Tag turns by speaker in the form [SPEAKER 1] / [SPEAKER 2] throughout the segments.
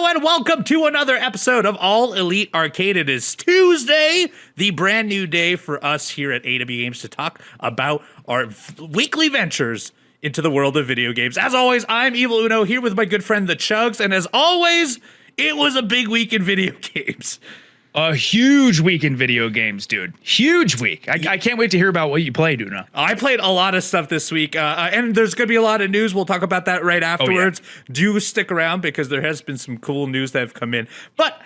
[SPEAKER 1] Hello and welcome to another episode of All Elite Arcade. It is Tuesday, the brand new day for us here at AW Games to talk about our weekly ventures into the world of video games. As always, I'm Evil Uno here with my good friend the Chugs, and as always, it was a big week in video games.
[SPEAKER 2] A huge week in video games, dude. Huge week. I can't wait to hear about what you played, Una.
[SPEAKER 1] I played a lot of stuff this week, and there's going to be a lot of news. We'll talk about that right afterwards. Oh, yeah. Do stick around because there has been some cool news that have come in. But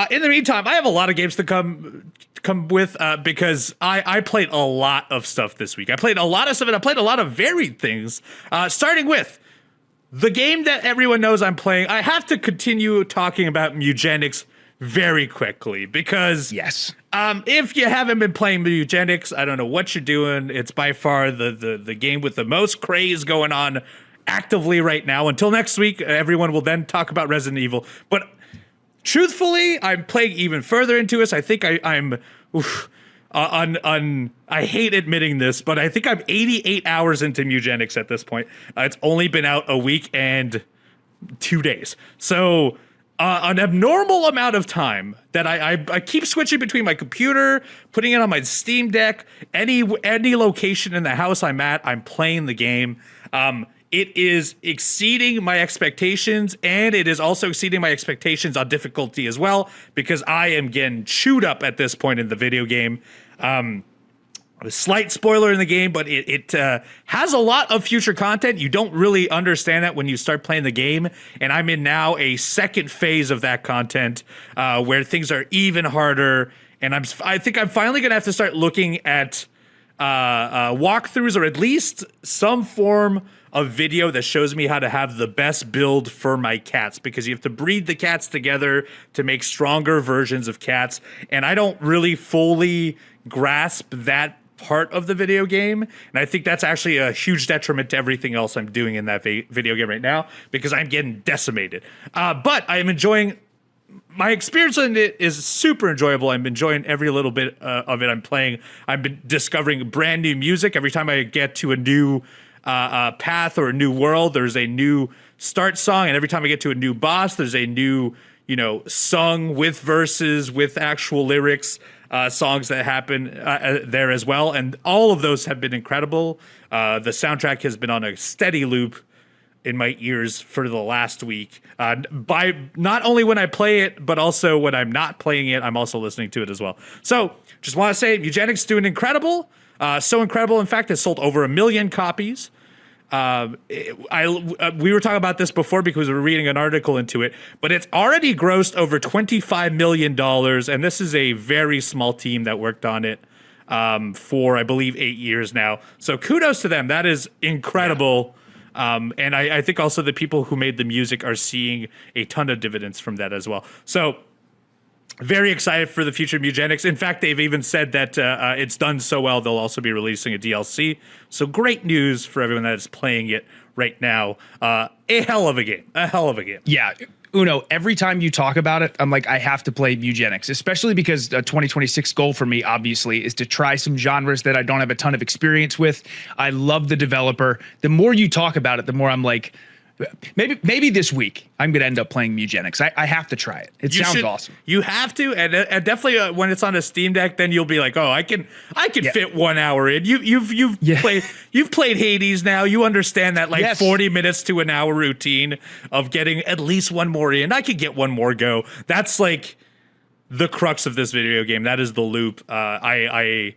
[SPEAKER 1] in the meantime, I have a lot of games to come with because I played a lot of stuff this week. I played a lot of stuff, and I played a lot of varied things, starting with the game that everyone knows I'm playing. I have to continue talking about Mewgenics very quickly because
[SPEAKER 2] yes,
[SPEAKER 1] if you haven't been playing Mewgenics, I don't know what you're doing. It's by far the game with the most craze going on actively right now. Until next week, everyone will then talk about Resident Evil. But truthfully, I'm playing even further into this. I think I'm I hate admitting this, but I think I'm 88 hours into Mewgenics at this point. It's only been out a week and 2 days. So an abnormal amount of time that I keep switching between my computer, putting it on my Steam Deck, any location in the house I'm at, I'm playing the game. It is exceeding my expectations, and it is also exceeding my expectations on difficulty as well, because I am getting chewed up at this point in the video game. A slight spoiler in the game, but it has a lot of future content. You don't really understand that when you start playing the game, and I'm in now a second phase of that content where things are even harder, and I think I'm finally going to have to start looking at walkthroughs, or at least some form of video that shows me how to have the best build for my cats, because you have to breed the cats together to make stronger versions of cats, and I don't really fully grasp that part of the video game, and I think that's actually a huge detriment to everything else I'm doing in that video game right now, because I'm getting decimated. But I am enjoying my experience in it. Is super enjoyable. I'm enjoying every little bit of it I'm playing. I've been discovering brand new music every time I get to a new path or a new world. There's a new start song, and every time I get to a new boss, there's a new, sung with verses, with actual lyrics, songs that happen there as well. And all of those have been incredible. The soundtrack has been on a steady loop in my ears for the last week. By not only when I play it, but also when I'm not playing it, I'm also listening to it as well. So just want to say, Mewgenics doing incredible. So incredible, in fact, it sold over 1 million copies. We were talking about this before because we were reading an article into it, but it's already grossed over $25 million, and this is a very small team that worked on it for, I believe, 8 years now. So kudos to them. That is incredible. Yeah. And I think also the people who made the music are seeing a ton of dividends from that as well. So very excited for the future of Mewgenics. In fact, they've even said that it's done so well, they'll also be releasing a DLC. So great news for everyone that is playing it right now. A hell of a game. A hell of a game.
[SPEAKER 2] Yeah. Uno, every time you talk about it, I'm like, I have to play Mewgenics, especially because a 2026 goal for me, obviously, is to try some genres that I don't have a ton of experience with. I love the developer. The more you talk about it, the more I'm like, maybe this week I'm going to end up playing Mewgenics. I have to try it. It sounds awesome.
[SPEAKER 1] You have to, and definitely when it's on a Steam Deck, then you'll be like, oh, I can fit 1 hour in. You've played Hades now. You understand that 40 minutes to an hour routine of getting at least one more in. I could get one more go. That's like the crux of this video game. That is the loop. I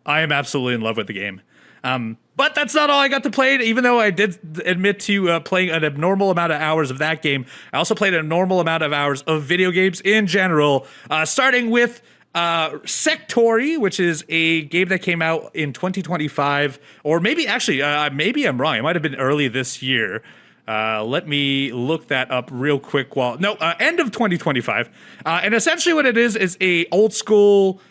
[SPEAKER 1] am absolutely in love with the game. But that's not all I got to play. Even though I did admit to playing an abnormal amount of hours of that game, I also played an abnormal amount of hours of video games in general, starting with Sektori, which is a game that came out in 2025, or maybe maybe I'm wrong. It might have been early this year. Let me look that up real quick. End of 2025. And essentially what it is a old school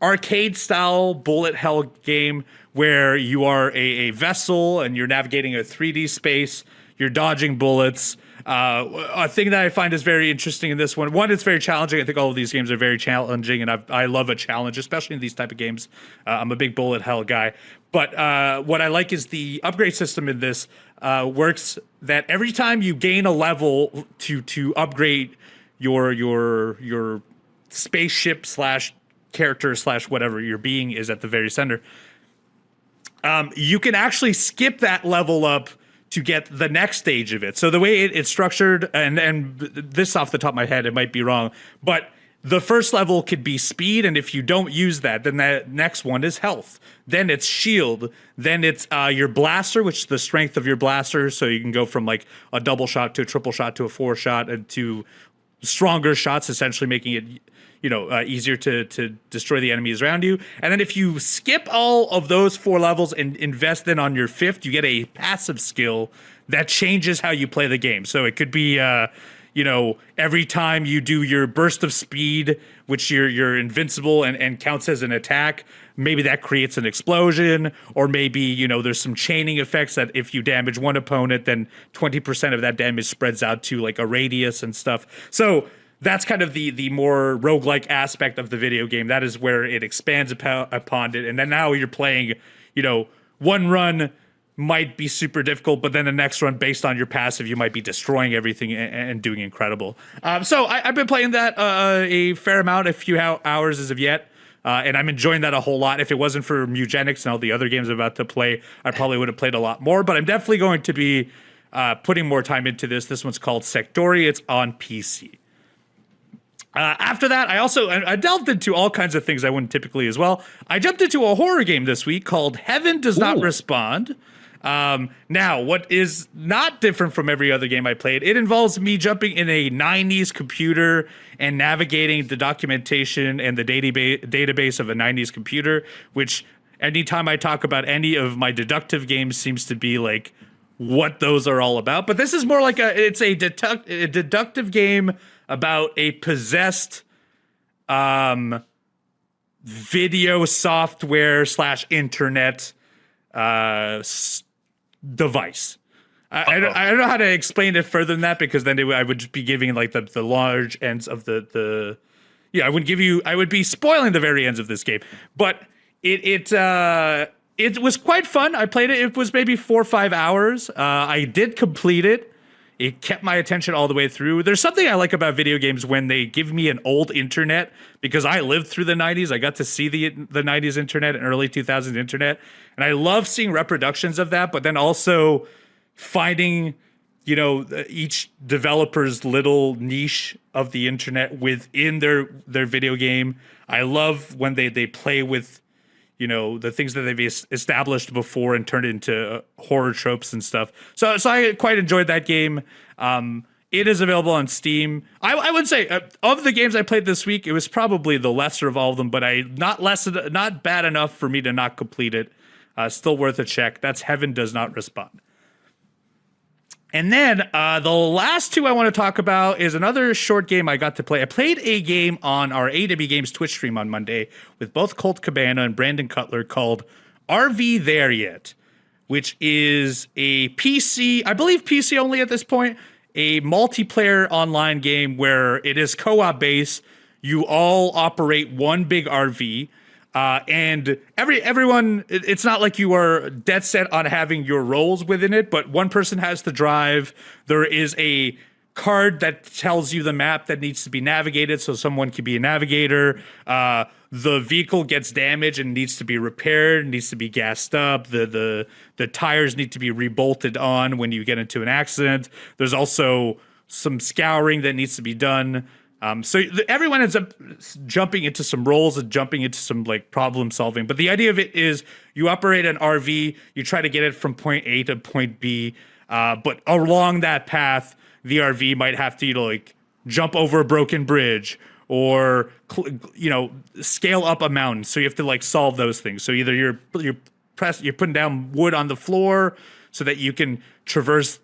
[SPEAKER 1] arcade style bullet hell game where you are a vessel and you're navigating a 3D space, you're dodging bullets, A thing that I find is very interesting in this one, it's very challenging. I think all of these games are very challenging, and I love a challenge, especially in these type of games. I'm a big bullet hell guy. But what I like is the upgrade system in this works that every time you gain a level to upgrade your spaceship slash character slash whatever your being is at the very center, you can actually skip that level up to get the next stage of it. So the way it's structured, and this off the top of my head, it might be wrong, but the first level could be speed, and if you don't use that, then the next one is health. Then it's shield. Then it's your blaster, which is the strength of your blaster. So you can go from like a double shot to a triple shot to a 4-shot and to stronger shots, essentially making it easier to destroy the enemies around you. And then if you skip all of those 4 levels and invest then on your 5th, you get a passive skill that changes how you play the game. So it could be, every time you do your burst of speed, which you're invincible and counts as an attack, maybe that creates an explosion, or maybe, there's some chaining effects that if you damage one opponent, then 20% of that damage spreads out to like a radius and stuff. So that's kind of the more roguelike aspect of the video game. That is where it expands upon it. And then now you're playing, one run might be super difficult, but then the next run, based on your passive, you might be destroying everything and doing incredible. So I've been playing that a fair amount, a few hours as of yet. And I'm enjoying that a whole lot. If it wasn't for Mewgenics and all the other games I'm about to play, I probably would have played a lot more. But I'm definitely going to be putting more time into this. This one's called Sektori. It's on PC. After that, I delved into all kinds of things I wouldn't typically as well. I jumped into a horror game this week called Heaven Does Not Respond. Now, what is not different from every other game I played, it involves me jumping in a 90s computer and navigating the documentation and the database of a 90s computer, which anytime I talk about any of my deductive games seems to be like what those are all about. But this is more like it's a deductive game about a possessed video software / internet device. I don't know how to explain it further than that, because then I would just be giving like the large ends of I would be spoiling the very ends of this game. But it was quite fun. I played it. It was maybe 4 or 5 hours. I did complete it. It kept my attention all the way through. There's something I like about video games when they give me an old internet, because I lived through the 90s. I got to see the 90s internet and early 2000s internet. And I love seeing reproductions of that, but then also finding, each developer's little niche of the internet within their video game. I love when they play with, the things that they've established before and turned into horror tropes and stuff. So I quite enjoyed that game. It is available on Steam. I would say of the games I played this week, it was probably the lesser of all of them, but not bad enough for me to not complete it. Still worth a check. That's Heaven Does Not Respond. And then the last two I want to talk about is another short game I got to play. I played a game on our AW Games Twitch stream on Monday with both Colt Cabana and Brandon Cutler called RV There Yet, which is a PC, I believe PC only at this point, a multiplayer online game where it is co-op based. You all operate one big RV. And everyone, it's not like you are dead set on having your roles within it, but one person has to drive. There is a card that tells you the map that needs to be navigated, so someone can be a navigator. The vehicle gets damaged and needs to be repaired, needs to be gassed up. The tires need to be rebolted on when you get into an accident. There's also some scouring that needs to be done. So everyone ends up jumping into some roles and jumping into some like problem solving. But the idea of it is you operate an RV, you try to get it from point A to point B. But along that path, the RV might have to, like jump over a broken bridge or, scale up a mountain. So you have to like solve those things. So either you're putting down wood on the floor so that you can traverse,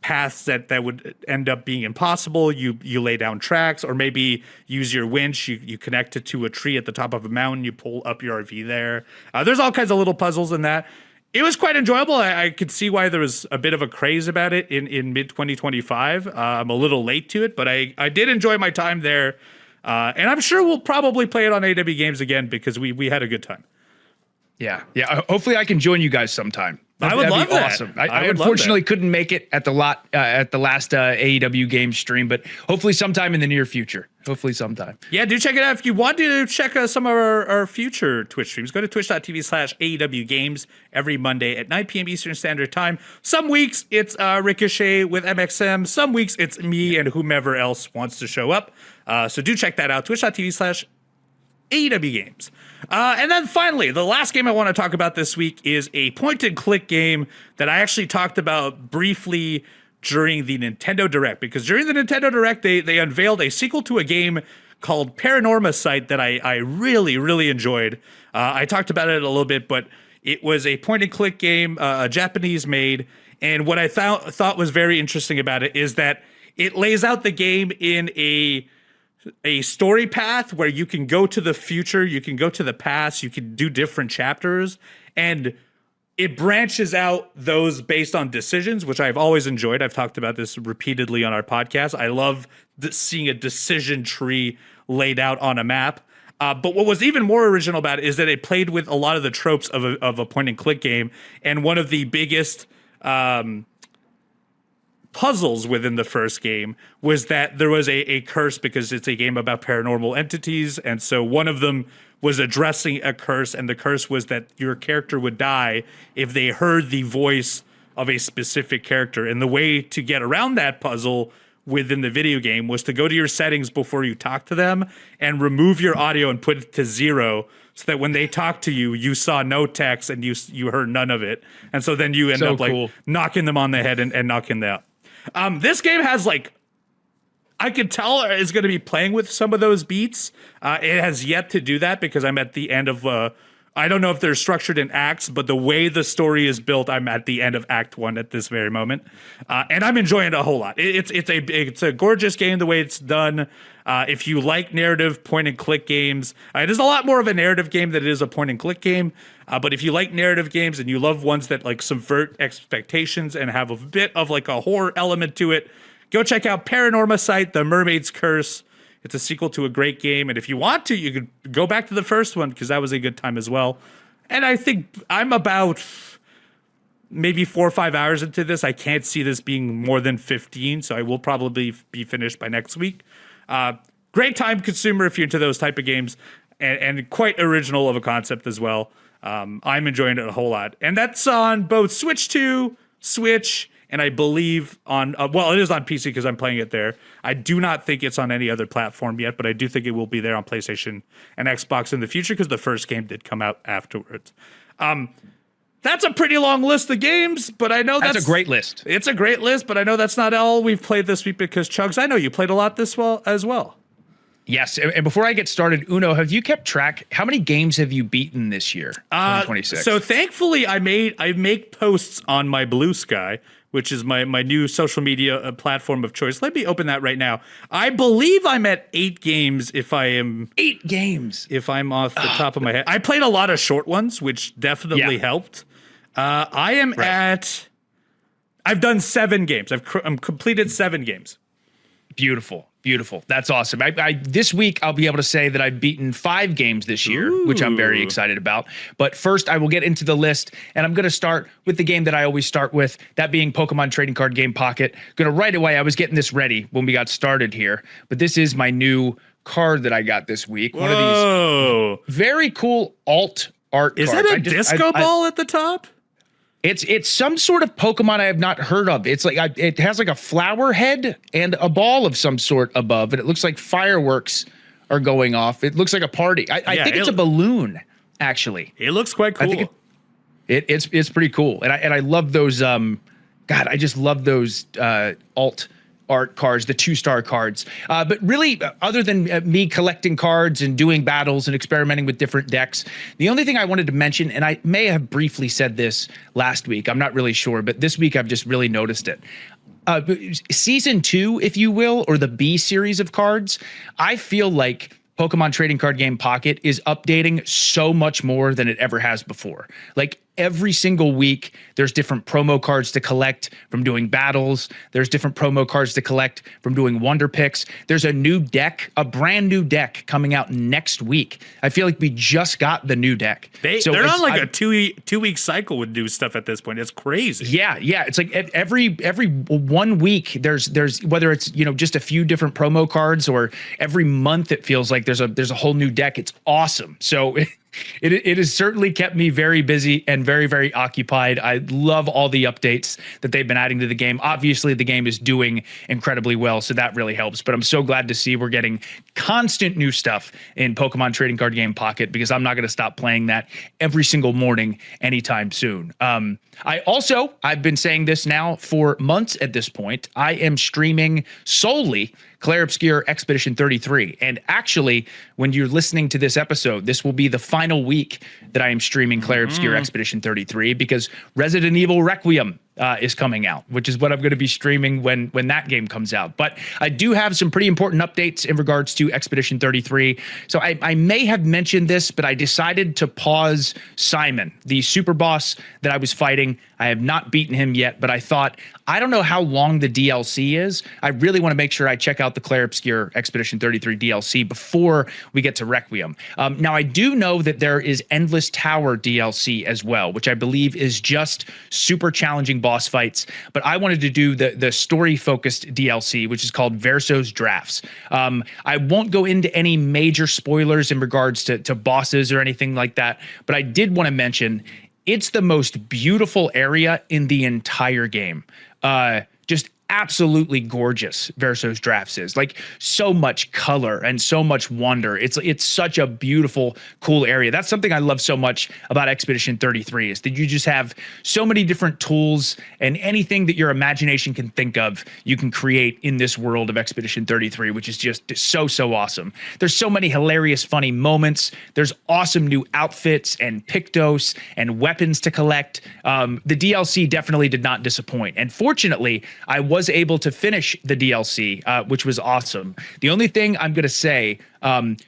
[SPEAKER 1] paths that would end up being impossible. You lay down tracks, or maybe use your winch. You connect it to a tree at the top of a mountain. You pull up your RV there. There's all kinds of little puzzles in that. It was quite enjoyable. I could see why there was a bit of a craze about it in mid 2025. I'm a little late to it, but I did enjoy my time there. And I'm sure we'll probably play it on AW Games again because we had a good time.
[SPEAKER 2] Yeah. Hopefully I can join you guys sometime.
[SPEAKER 1] I would love that.
[SPEAKER 2] Awesome. I unfortunately couldn't make it at the last AEW game stream, but hopefully sometime in the near future. Hopefully sometime.
[SPEAKER 1] Yeah, do check it out. If you want to check some of our future Twitch streams, go to twitch.tv/AEW Games every Monday at 9 p.m. Eastern Standard Time. Some weeks it's Ricochet with MXM. Some weeks it's me and whomever else wants to show up. So do check that out. Twitch.tv/AEW Games. And then finally, the last game I want to talk about this week is a point-and-click game that I actually talked about briefly during the Nintendo Direct, because during the Nintendo Direct, they unveiled a sequel to a game called Paranormasight that I really, really enjoyed. I talked about it a little bit, but it was a point-and-click game, Japanese made, and what I thought was very interesting about it is that it lays out the game in a story path where you can go to the future, you can go to the past, you can do different chapters, and it branches out those based on decisions, which I've always enjoyed. I've talked about this repeatedly on our podcast. I love seeing a decision tree laid out on a map. But what was even more original about it is that it played with a lot of the tropes of a point-and-click game, and one of the biggest puzzles within the first game was that there was a curse, because it's a game about paranormal entities, and so one of them was addressing a curse, and the curse was that your character would die if they heard the voice of a specific character. And the way to get around that puzzle within the video game was to go to your settings before you talk to them and remove your audio and put it to 0, so that when they talk to you, you saw no text and you heard none of it. And so then you end up like knocking them on the head and knocking them out. This game has I could tell is going to be playing with some of those beats. It has yet to do that because I'm at the end of, I don't know if they're structured in acts, but the way the story is built, I'm at the end of Act 1 at this very moment. And I'm enjoying it a whole lot. It's a gorgeous game the way it's done. If you like narrative point-and-click games, it is a lot more of a narrative game than it is a point-and-click game. But if you like narrative games and you love ones that subvert expectations and have a bit of a horror element to it, go check out Paranormasight, The Mermaid's Curse. It's a sequel to a great game. And if you want to, you could go back to the first one because that was a good time as well. And I think I'm about maybe 4 or 5 hours into this. I can't see this being more than 15, so I will probably be finished by next week. Great time consumer if you're into those type of games, and quite original of a concept as well. I'm enjoying it a whole lot. And that's on both Switch 2, Switch, and I believe on, it is on PC because I'm playing it there. I do not think it's on any other platform yet, but I do think it will be there on PlayStation and Xbox in the future because the first game did come out afterwards. That's a pretty long list of games, but I know that's
[SPEAKER 2] a great list.
[SPEAKER 1] It's a great list, but I know that's not all we've played this week because, Chugs, I know you played a lot as well.
[SPEAKER 2] Yes, and before I get started, Uno, have you kept track? How many games have you beaten this year, 2026?
[SPEAKER 1] So thankfully, I make posts on my Blue Sky, which is my new social media platform of choice. Let me open that right now. I believe I'm at 8 games if I am...
[SPEAKER 2] 8 games?
[SPEAKER 1] If I'm off the top of my head. I played a lot of short ones, which definitely helped. I am at... I've done 7 games. I've completed 7 games.
[SPEAKER 2] Beautiful. That's awesome. This week, I'll be able to say that I've beaten 5 games this year, which I'm very excited about. But first, I will get into the list, and I'm going to start with the game that I always start with, that being Pokemon Trading Card Game Pocket. Going to right away, I was getting this ready when we got started here, but this is my new card that I got this week. One of these very cool alt art cards.
[SPEAKER 1] Is that a disco ball at the top?
[SPEAKER 2] It's some sort of Pokemon I have not heard of. It's it has a flower head and a ball of some sort above, and it looks like fireworks are going off. It looks like a party. I think it's a balloon, actually.
[SPEAKER 1] It looks quite cool.
[SPEAKER 2] I think it's pretty cool, and I love those. I just love those alt art cards, the 2-star cards. But really, other than me collecting cards and doing battles and experimenting with different decks, the only thing I wanted to mention, and I may have briefly said this last week, I'm not really sure, but this week I've just really noticed it. Season 2, if you will, or the B series of cards, I feel like Pokemon Trading Card Game Pocket is updating so much more than it ever has before. Like every single week, there's different promo cards to collect from doing battles. There's different promo cards to collect from doing wonder picks. There's a new deck, a brand new deck coming out next week. I feel like we just got the new deck.
[SPEAKER 1] They're on like a two-week cycle with new stuff at this point. It's crazy.
[SPEAKER 2] Yeah. It's like every 1 week there's whether it's just a few different promo cards, or every month it feels like there's a whole new deck. It's awesome. So it has certainly kept me very busy and very, very occupied. I love all the updates that they've been adding to the game. Obviously, the game is doing incredibly well, so that really helps. But I'm so glad to see we're getting constant new stuff in Pokemon Trading Card Game Pocket, because I'm not going to stop playing that every single morning anytime soon. I've been saying this now for months at this point. I am streaming solely Clair Obscur Expedition 33. And actually, when you're listening to this episode, this will be the final week that I am streaming Clair Obscur Expedition 33, because Resident Evil Requiem is coming out, which is what I'm going to be streaming when that game comes out. But I do have some pretty important updates in regards to Expedition 33. So I may have mentioned this, but I decided to pause Simon, the super boss that I was fighting. I have not beaten him yet, but I thought, I don't know how long the DLC is. I really want to make sure I check out the Clair Obscur Expedition 33 DLC before we get to Requiem. Now, I do know that there is Endless Tower DLC as well, which I believe is just super challenging boss fights. But I wanted to do the story-focused DLC, which is called Verso's Drafts. I won't go into any major spoilers in regards to bosses or anything like that, but I did want to mention it's the most beautiful area in the entire game. Just absolutely gorgeous. Verso's Drafts is like so much color and so much wonder. It's such a beautiful, cool area. That's something I love so much about Expedition 33, is that you just have so many different tools, and anything that your imagination can think of, you can create in this world of Expedition 33, which is just so awesome. There's so many hilarious, funny moments. There's awesome new outfits and Pictos and weapons to collect. The DLC definitely did not disappoint. And fortunately, I was able to finish the DLC, which was awesome. The only thing I'm going to say,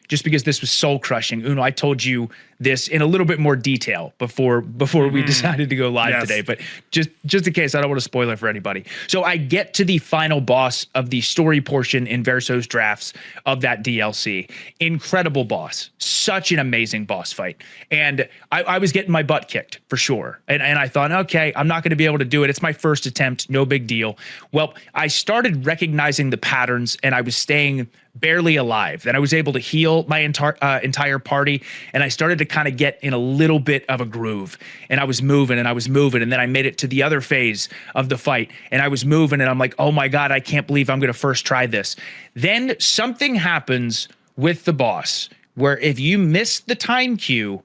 [SPEAKER 2] just because this was soul crushing, Uno, I told you this in a little bit more detail before we decided to go live today, but just in case, I don't want to spoil it for anybody. So I get to the final boss of the story portion in Verso's Drafts of that DLC. Incredible boss, such an amazing boss fight. And I was getting my butt kicked for sure. And I thought, okay, I'm not going to be able to do it. It's my first attempt, no big deal. Well, I started recognizing the patterns, and I was staying barely alive. Then I was able to heal my entire party, and I started to kind of get in a little bit of a groove, and I was moving and then I made it to the other phase of the fight, and I was moving, and I'm like, oh my God, I can't believe I'm going to first try this. Then something happens with the boss where if you miss the time cue,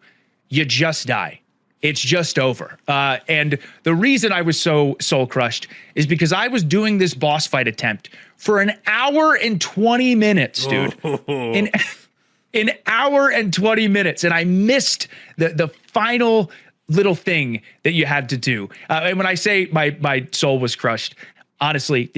[SPEAKER 2] you just die. It's just over. And the reason I was so soul crushed is because I was doing this boss fight attempt for an hour and 20 minutes, dude. An hour and 20 minutes. And I missed the final little thing that you had to do. And when I say my soul was crushed, honestly,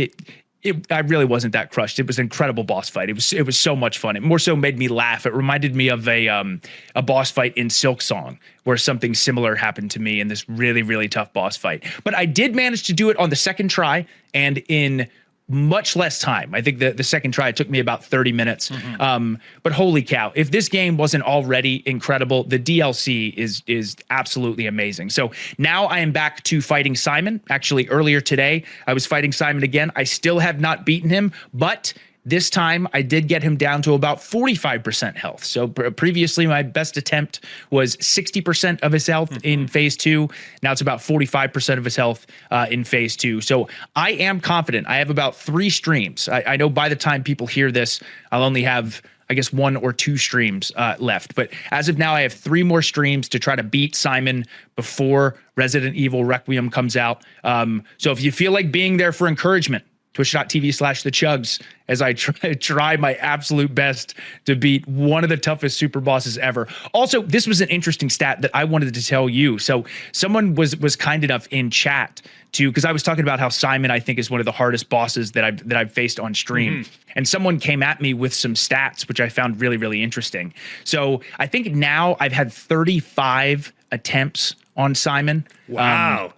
[SPEAKER 2] I really wasn't that crushed. It was an incredible boss fight. It was so much fun. It more so made me laugh. It reminded me of a boss fight in Silk Song, where something similar happened to me in this really, really tough boss fight. But I did manage to do it on the second try and in much less time. I think the second try, it took me about 30 minutes. But holy cow, if this game wasn't already incredible, the DLC is absolutely amazing. So now I am back to fighting Simon. Actually, earlier today, I was fighting Simon again. I still have not beaten him, but this time I did get him down to about 45% health. So previously my best attempt was 60% of his health in phase 2. Now it's about 45% of his health in phase 2. So I am confident. I have about 3 streams. I know by the time people hear this, I'll only have, I guess, 1 or 2 streams left. But as of now, I have 3 more streams to try to beat Simon before Resident Evil Requiem comes out. So if you feel like being there for encouragement, twitch.tv/the Chugs, as I try my absolute best to beat one of the toughest super bosses ever. Also, this was an interesting stat that I wanted to tell you. So someone was kind enough in chat to, because I was talking about how Simon, I think, is one of the hardest bosses that I've faced on stream. And someone came at me with some stats, which I found really, really interesting. So I think now I've had 35 attempts on Simon.
[SPEAKER 1] Wow.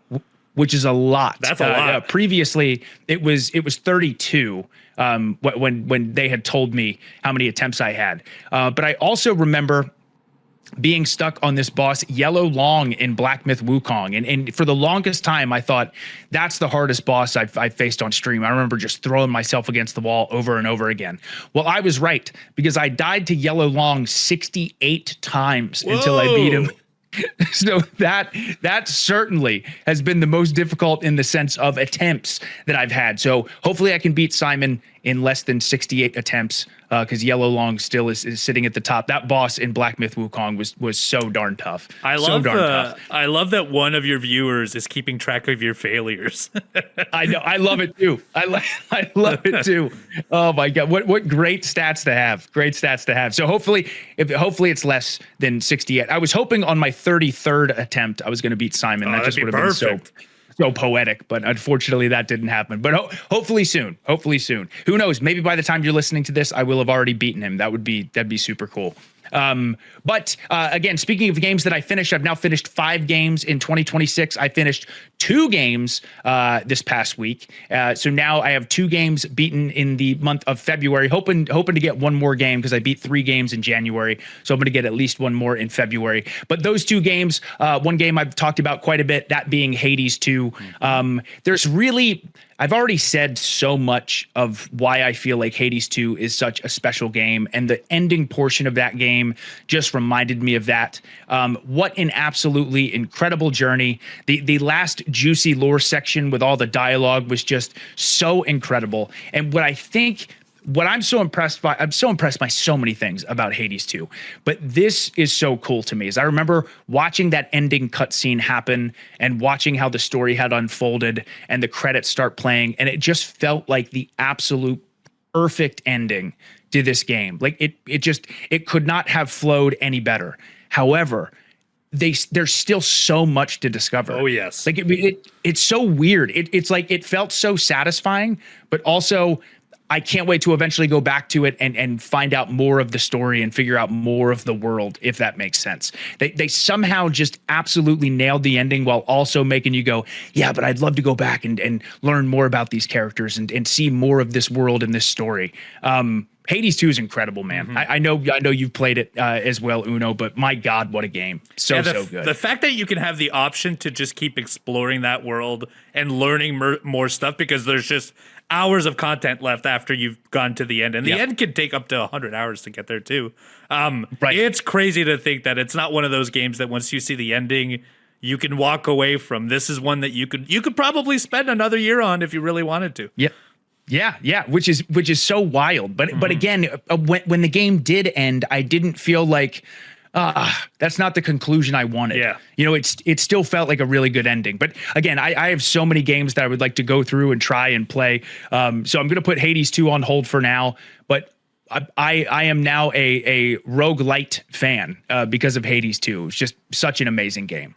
[SPEAKER 2] Which is a lot.
[SPEAKER 1] That's a lot.
[SPEAKER 2] Previously, it was 32 when they had told me how many attempts I had. But I also remember being stuck on this boss, Yellow Long, in Black Myth Wukong. And for the longest time, I thought that's the hardest boss I've faced on stream. I remember just throwing myself against the wall over and over again. Well, I was right, because I died to Yellow Long 68 times until I beat him. So that certainly has been the most difficult in the sense of attempts that I've had. So hopefully I can beat Simon in less than 68 attempts, because Yellow Long still is sitting at the top. That boss in Black Myth Wukong was so darn tough.
[SPEAKER 1] I love that one of your viewers is keeping track of your failures.
[SPEAKER 2] I know. I love it too. I love it too. Oh my God. What great stats to have. Great stats to have. So hopefully it's less than 68. I was hoping on my 33rd attempt I was going to beat Simon. That just would have been so poetic, but unfortunately that didn't happen. But hopefully soon. Who knows? Maybe by the time you're listening to this, I will have already beaten him. That'd be super cool. But again, speaking of games that I finished, I've now finished 5 games in 2026. I finished 2 games this past week. So now I have 2 games beaten in the month of February, hoping to get one more game, because I beat 3 games in January. So I'm going to get at least one more in February. But those 2 games, one game I've talked about quite a bit, that being Hades 2. I've already said so much of why I feel like Hades 2 is such a special game, and the ending portion of that game just reminded me of that. What an absolutely incredible journey. The last juicy lore section with all the dialogue was just so incredible. And what I'm so impressed by so many things about Hades 2, but this is so cool to me. Is I remember watching that ending cutscene happen and watching how the story had unfolded and the credits start playing, and it just felt like the absolute perfect ending to this game. Like it could not have flowed any better. However, there's still so much to discover.
[SPEAKER 1] Oh yes.
[SPEAKER 2] Like it's so weird. It's like it felt so satisfying, but also I can't wait to eventually go back to it and find out more of the story and figure out more of the world, if that makes sense. They somehow just absolutely nailed the ending while also making you go, yeah, but I'd love to go back and learn more about these characters and see more of this world and this story. Hades 2 is incredible, man. I know you've played it as well, Uno, but my God, what a game. So good.
[SPEAKER 1] The fact that you can have the option to just keep exploring that world and learning more stuff, because there's just hours of content left after you've gone to the end. And the end can take up to 100 hours to get there too. Right. It's crazy to think that it's not one of those games that once you see the ending, you can walk away from. This is one that you could probably spend another year on if you really wanted to.
[SPEAKER 2] Yep. Yeah, which is so wild. But again, when the game did end, I didn't feel like that's not the conclusion I wanted.
[SPEAKER 1] Yeah.
[SPEAKER 2] You know, it still felt like a really good ending. But again, I have so many games that I would like to go through and try and play. So I'm going to put Hades 2 on hold for now. But I am now a roguelite fan because of Hades 2. It's just such an amazing game.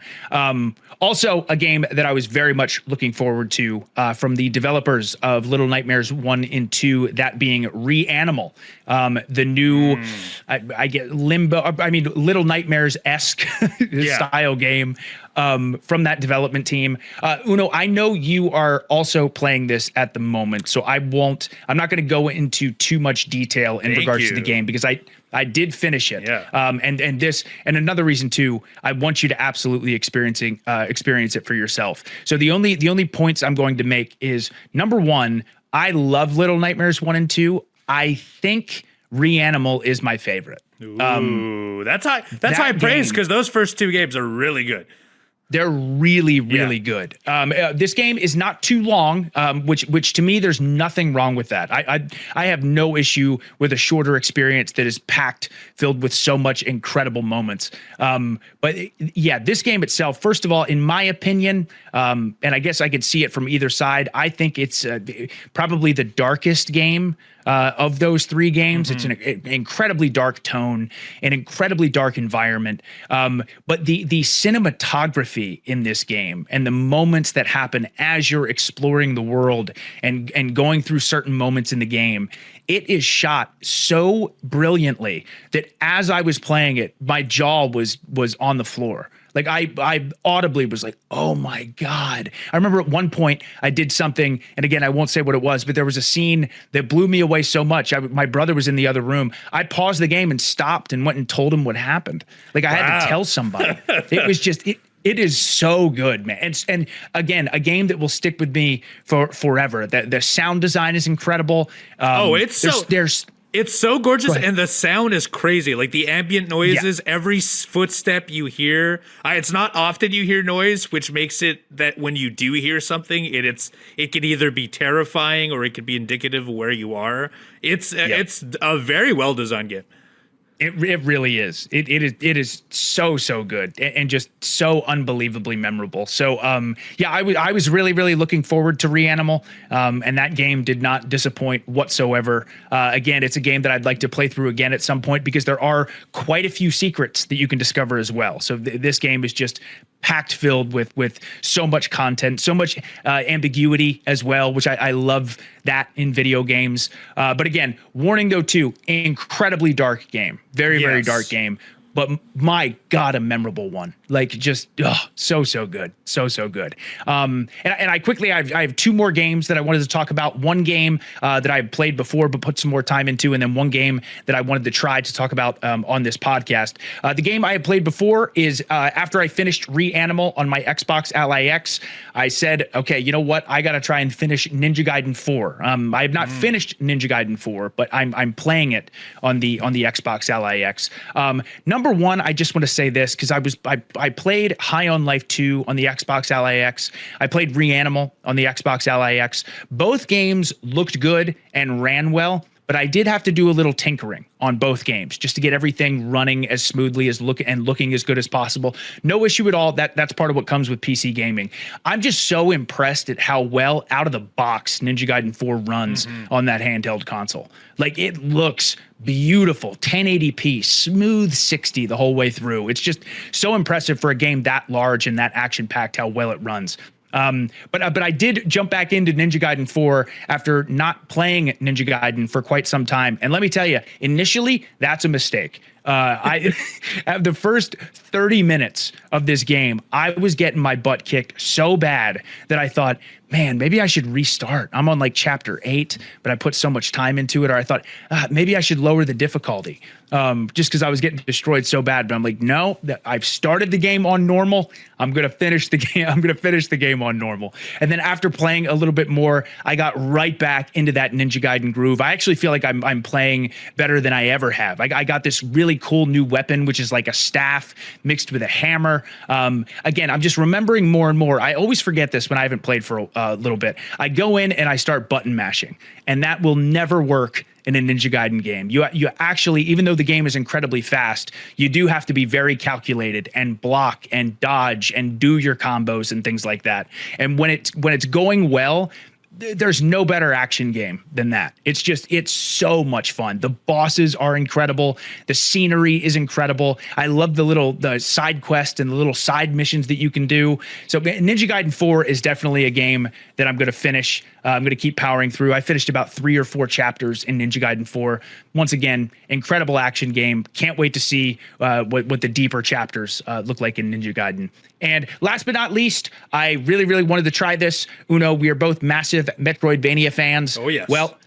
[SPEAKER 2] Also, a game that I was very much looking forward to from the developers of Little Nightmares 1 and 2, that being Reanimal. The new, I get Little Nightmares-esque style game from that development team. Uno, I know you are also playing this at the moment, so I'm not going to go into too much detail in regards to the game, because I did finish it. Yeah. And another reason too, I want you to absolutely experience it for yourself. So the only points I'm going to make is, number 1, I love Little Nightmares 1 and 2. I think Reanimal is my favorite.
[SPEAKER 1] Ooh, that's high praise, because those first 2 games are really good.
[SPEAKER 2] They're really, really good. This game is not too long, which to me, there's nothing wrong with that. I have no issue with a shorter experience that is packed, filled with so much incredible moments. But yeah, this game itself, first of all, in my opinion, and I guess I could see it from either side, I think it's probably the darkest game of those three games. It's an incredibly dark tone, an incredibly dark environment. But the cinematography in this game and the moments that happen as you're exploring the world and going through certain moments in the game, it is shot so brilliantly that as I was playing it, my jaw was on the floor. Like I audibly was like, oh my God. I remember at one point I did something, and again, I won't say what it was, but there was a scene that blew me away so much. My brother was in the other room. I paused the game and stopped and went and told him what happened. Like I had to tell somebody. It was just, it is so good, man. And again, a game that will stick with me for forever. The sound design is incredible.
[SPEAKER 1] It's so gorgeous, and the sound is crazy. Like the ambient noises, every footstep you hear. It's not often you hear noise, which makes it that when you do hear something, it can either be terrifying or it could be indicative of where you are. It's a very well designed game.
[SPEAKER 2] It really is. It is so good and just so unbelievably memorable. So I was really looking forward to Reanimal, and that game did not disappoint whatsoever. Again, it's a game that I'd like to play through again at some point because there are quite a few secrets that you can discover as well. So this game is just packed filled with so much content, so much ambiguity as well, which I love that in video games. But again, warning though too, incredibly dark game, very dark game. But my God, a memorable one. Like just so good, so good. And I quickly, I have two more games that I wanted to talk about. One game that I played before but put some more time into, and then one game that I wanted to try to talk about on this podcast. The game I had played before is after I finished Reanimal on my Xbox Ally X, I said, okay, you know what? I got to try and finish Ninja Gaiden 4. I have not finished Ninja Gaiden 4, but I'm playing it on the Xbox Ally X. Number one, I just want to say this because I played High on Life 2 on the Xbox Ally X. I played Reanimal on the Xbox Ally X. Both games looked good and ran well, but I did have to do a little tinkering on both games just to get everything running as smoothly as looking as good as possible. No issue at all. That's part of what comes with PC gaming. I'm just so impressed at how well out of the box Ninja Gaiden 4 runs on that handheld console. Like it looks beautiful, 1080p, smooth 60 the whole way through. It's just so impressive for a game that large and that action-packed how well it runs. But I did jump back into Ninja Gaiden 4 after not playing Ninja Gaiden for quite some time. And let me tell you, initially, that's a mistake. At the first 30 minutes of this game, I was getting my butt kicked so bad that I thought, man, maybe I should restart. I'm on like chapter 8, but I put so much time into it. Or I thought, maybe I should lower the difficulty just because I was getting destroyed so bad. But I'm like, no, I've started the game on normal. I'm going to finish the game. I'm going to finish the game on normal. And then after playing a little bit more, I got right back into that Ninja Gaiden groove. I actually feel like I'm playing better than I ever have. I got this really cool new weapon, which is like a staff mixed with a hammer. Again, I'm just remembering more and more. I always forget this when I haven't played for a little bit. I go in and I start button mashing, and that will never work in a Ninja Gaiden game. You actually, even though the game is incredibly fast, you do have to be very calculated and block and dodge and do your combos and things like that. And when it's going well, there's no better action game than that. It's so much fun. The bosses are incredible. The scenery is incredible. I love the side quest and the little side missions that you can do. So Ninja Gaiden 4 is definitely a game that I'm going to finish. I'm going to keep powering through. I finished about 3 or 4 chapters in Ninja Gaiden 4. Once again, incredible action game. Can't wait to see what the deeper chapters look like in Ninja Gaiden. And last but not least, I really wanted to try this. Uno, we are both massive Metroidvania fans.
[SPEAKER 1] Oh, yes.
[SPEAKER 2] Well,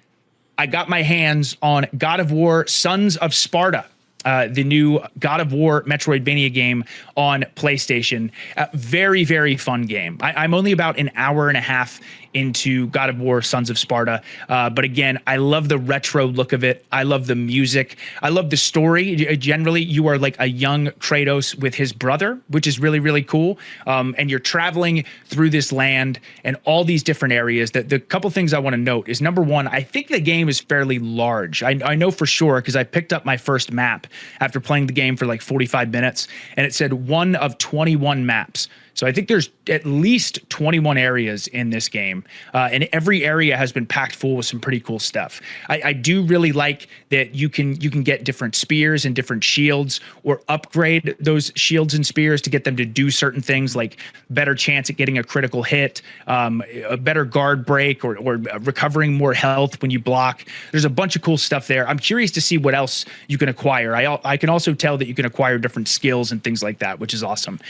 [SPEAKER 2] I got my hands on God of War Sons of Sparta. the new God of War Metroidvania game on PlayStation. Very, very fun game. I'm only about an hour and a half into God of War Sons of Sparta. But again, I love the retro look of it. I love the music. I love the story. Generally, you are like a young Kratos with his brother, which is really, really cool. And you're traveling through this land and all these different areas. The couple things I want to note is, number one, I think the game is fairly large. I know for sure because I picked up my first map after playing the game for like 45 minutes, and it said 1 of 21 maps. So I think there's at least 21 areas in this game, and every area has been packed full with some pretty cool stuff. I do really like that you can get different spears and different shields, or upgrade those shields and spears to get them to do certain things, like better chance at getting a critical hit, a better guard break, or recovering more health when you block. There's a bunch of cool stuff there. I'm curious to see what else you can acquire. I can also tell that you can acquire different skills and things like that, which is awesome.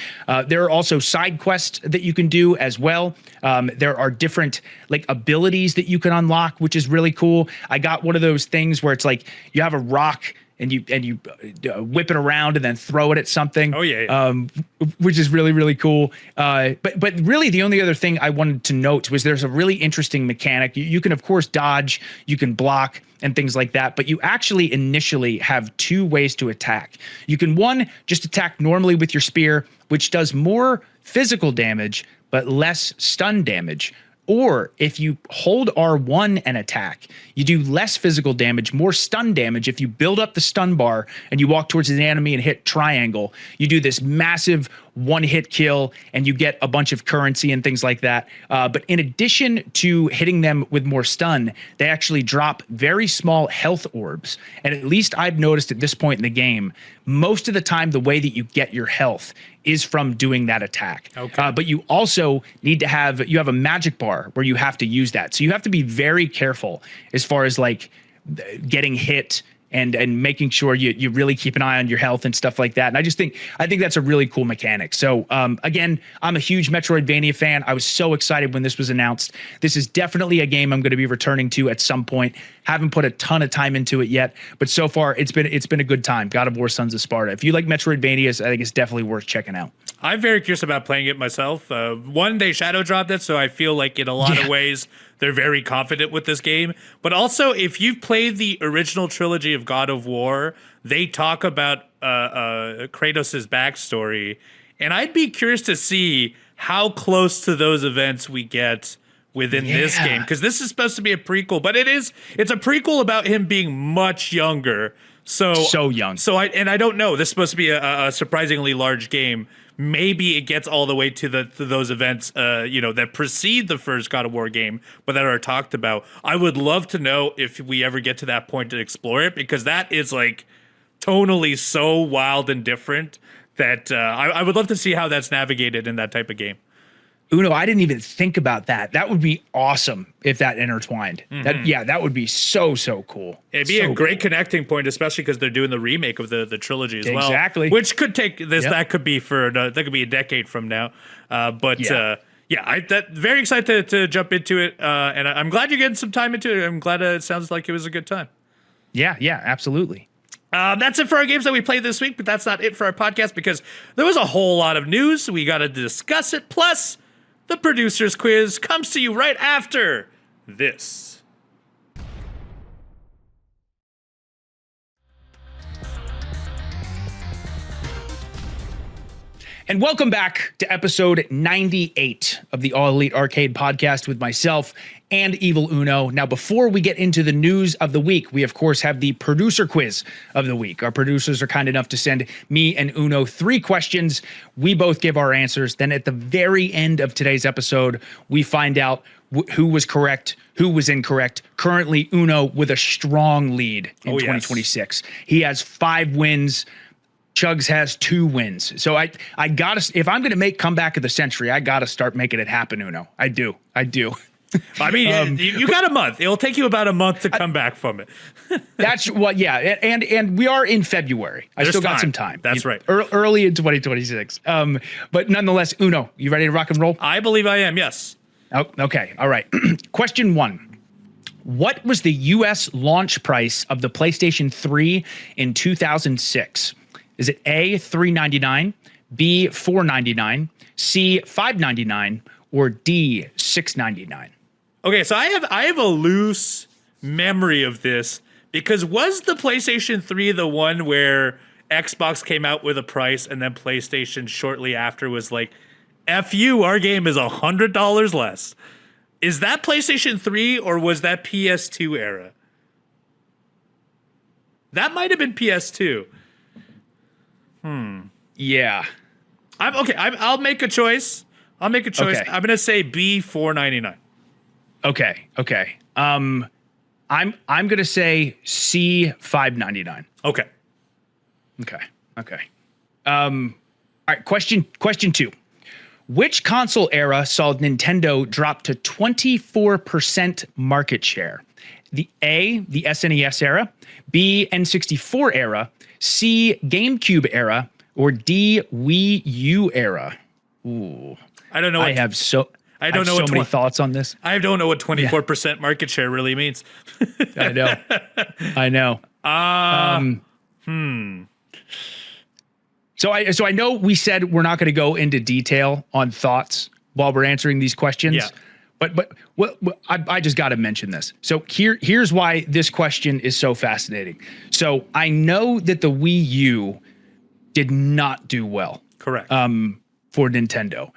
[SPEAKER 2] There are also side quests that you can do as well. There are different like abilities that you can unlock, which is really cool. I got one of those things where it's like you have a rock and you whip it around and then throw it at something.
[SPEAKER 1] Oh yeah.
[SPEAKER 2] Which is really, really cool. But really the only other thing I wanted to note was there's a really interesting mechanic. You can of course dodge, you can block and things like that, but you actually initially have 2 ways to attack. You can, one, just attack normally with your spear, which does more physical damage but less stun damage. Or if you hold R1 and attack, you do less physical damage, more stun damage. If you build up the stun bar and you walk towards an enemy and hit triangle, you do this massive one-hit kill and you get a bunch of currency and things like that. But in addition to hitting them with more stun, they actually drop very small health orbs. And at least I've noticed at this point in the game, most of the time the way that you get your health is from doing that attack. Okay. But you also need to have a magic bar where you have to use that. So you have to be very careful as far as like getting hit and making sure you really keep an eye on your health and stuff like that. And I think that's a really cool mechanic. So again, I'm a huge Metroidvania fan. I was so excited when this was announced. This is definitely a game I'm going to be returning to at some point. Haven't put a ton of time into it yet, but so far it's been a good time. God of War Sons of Sparta. If you like Metroidvanias, I think it's definitely worth checking out.
[SPEAKER 1] I'm very curious about playing it myself. One, they shadow dropped it, so I feel like in a lot of ways they're very confident with this game. But also, if you've played the original trilogy of God of War, they talk about Kratos' backstory. And I'd be curious to see how close to those events we get within this game. Because this is supposed to be a prequel, but it's a prequel about him being much younger. So
[SPEAKER 2] young.
[SPEAKER 1] I don't know. This is supposed to be a surprisingly large game. Maybe it gets all the way to those events, that precede the first God of War game, but that are talked about. I would love to know if we ever get to that point to explore it, because that is like tonally so wild and different that I would love to see how that's navigated in that type of game.
[SPEAKER 2] Uno, I didn't even think about that. That would be awesome if that intertwined. Mm-hmm. That would be so cool.
[SPEAKER 1] It'd be a great connecting point, especially because they're doing the remake of the trilogy as well.
[SPEAKER 2] Exactly.
[SPEAKER 1] Which could take this. Yep. That could be a decade from now. I'm very excited to jump into it, and I'm glad you're getting some time into it. I'm glad it sounds like it was a good time.
[SPEAKER 2] Yeah, absolutely.
[SPEAKER 1] That's it for our games that we played this week, but that's not it for our podcast because there was a whole lot of news. We got to discuss it. Plus, the producer's quiz comes to you right after this.
[SPEAKER 2] And welcome back to episode 98 of the All Elite Arcade podcast with myself and Evil Uno. Now, before we get into the news of the week, we of course have the producer quiz of the week. Our producers are kind enough to send me and Uno 3 questions. We both give our answers. Then at the very end of today's episode, we find out who was correct, who was incorrect. Currently, Uno with a strong lead in 2026. He has 5 wins. Chugs has 2 wins. So I gotta, if I'm gonna make comeback of the century, I gotta start making it happen, Uno. I do.
[SPEAKER 1] I mean, you got a month. It'll take you about a month to come back from it.
[SPEAKER 2] That's what, yeah. And we are in February. I still got some time.
[SPEAKER 1] That's right.
[SPEAKER 2] Early in 2026. But nonetheless, Uno, you ready to rock and roll?
[SPEAKER 1] I believe I am, yes.
[SPEAKER 2] Oh, okay. All right. Question 1. What was the US launch price of the PlayStation 3 in 2006? Is it A, $399, B, $499, C, $599, or D, $699?
[SPEAKER 1] Okay, so I have a loose memory of this because was the PlayStation 3 the one where Xbox came out with a price and then PlayStation shortly after was like, F you, our game is $100 less. Is that PlayStation 3 or was that PS2 era? That might have been PS2.
[SPEAKER 2] Yeah.
[SPEAKER 1] I'll make a choice.
[SPEAKER 2] Okay.
[SPEAKER 1] I'm gonna say B, $499.
[SPEAKER 2] Okay. I'm gonna say C, $599.
[SPEAKER 1] Okay.
[SPEAKER 2] All right. Question 2. Which console era saw Nintendo drop to 24% market share? The A, the SNES era, B, N64 era, C, GameCube era, or D, Wii U era? Ooh.
[SPEAKER 1] I don't know.
[SPEAKER 2] I have so many thoughts on this.
[SPEAKER 1] I don't know what 24% market share really means.
[SPEAKER 2] I know. So I know we said we're not going to go into detail on thoughts while we're answering these questions.
[SPEAKER 1] Yeah.
[SPEAKER 2] But I just got to mention this. So here's why this question is so fascinating. So I know that the Wii U did not do well.
[SPEAKER 1] Correct.
[SPEAKER 2] For Nintendo.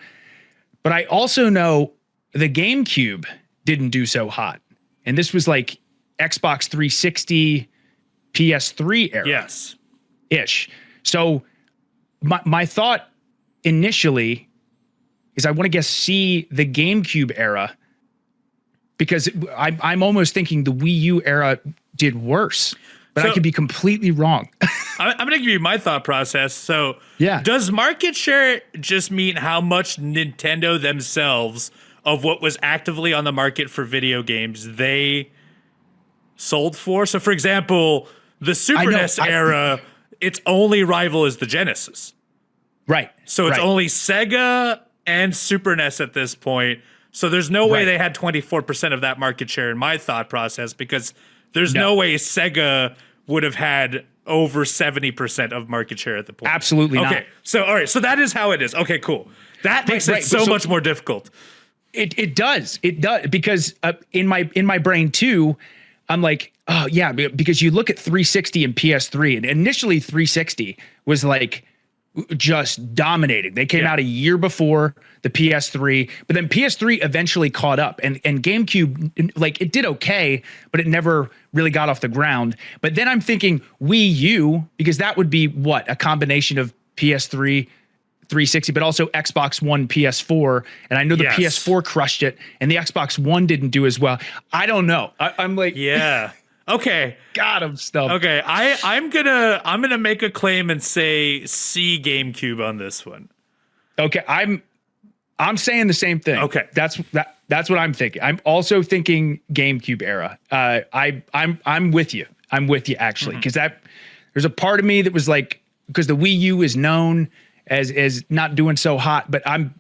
[SPEAKER 2] But I also know the GameCube didn't do so hot. And this was like Xbox 360, PS3 era.
[SPEAKER 1] Yes.
[SPEAKER 2] Ish. So my thought initially is I want to guess C, the GameCube era, because I'm almost thinking the Wii U era did worse, but I could be completely wrong.
[SPEAKER 1] I'm going to give you my thought process. So
[SPEAKER 2] Yeah.
[SPEAKER 1] Does market share just mean how much Nintendo themselves of what was actively on the market for video games they sold for? So for example, the Super NES era, its only rival is the Genesis.
[SPEAKER 2] Right.
[SPEAKER 1] So it's only Sega and Super NES at this point. So there's no way they had 24% of that market share in my thought process, because there's no way Sega would have had over 70% of market share at the point.
[SPEAKER 2] Absolutely not.
[SPEAKER 1] Okay. So all right. So that is how it is. Okay, cool. That makes it so much more difficult.
[SPEAKER 2] It does because in my brain too, I'm like, oh yeah, because you look at 360 and PS3, and initially 360 was like just dominating. They came out a year before the PS3, but then PS3 eventually caught up, and GameCube, like, it did okay, but it never really got off the ground. But then I'm thinking Wii U, because that would be what, a combination of PS3, 360, but also Xbox One, PS4, and I know the PS4 crushed it, and the Xbox One didn't do as well. I don't know. I'm like,
[SPEAKER 1] okay.
[SPEAKER 2] God, I'm stumped.
[SPEAKER 1] Okay, I'm gonna make a claim and say C, GameCube on this one.
[SPEAKER 2] Okay, I'm saying the same thing.
[SPEAKER 1] Okay,
[SPEAKER 2] that's what I'm thinking. I'm also thinking GameCube era. I'm with you. I'm with you actually, because there's a part of me that was like, because the Wii U is known as not doing so hot, but I'm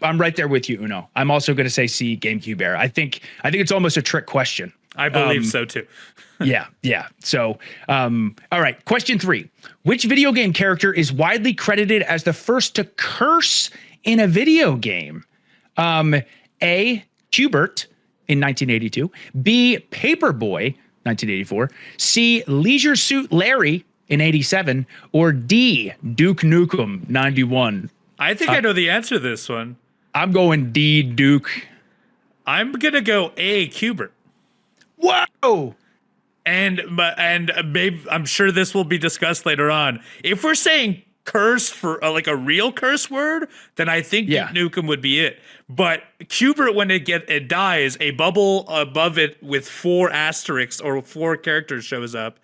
[SPEAKER 2] right there with you, Uno. I'm also going to say C, GameCube era. I think it's almost a trick question.
[SPEAKER 1] I believe so too.
[SPEAKER 2] Yeah. So, all right. Question 3. Which video game character is widely credited as the first to curse in a video game? A, Hubert in 1982. B, Paperboy, 1984. C, Leisure Suit Larry in 87. Or D, Duke Nukem, 91.
[SPEAKER 1] I think I know the answer to this one.
[SPEAKER 2] I'm going D, Duke.
[SPEAKER 1] I'm going to go A, Hubert.
[SPEAKER 2] Whoa!
[SPEAKER 1] And maybe, I'm sure this will be discussed later on. If we're saying curse for like a real curse word, then I think Duke Nukem would be it. But Hubert, when it dies, a bubble above it with 4 asterisks or 4 characters shows up,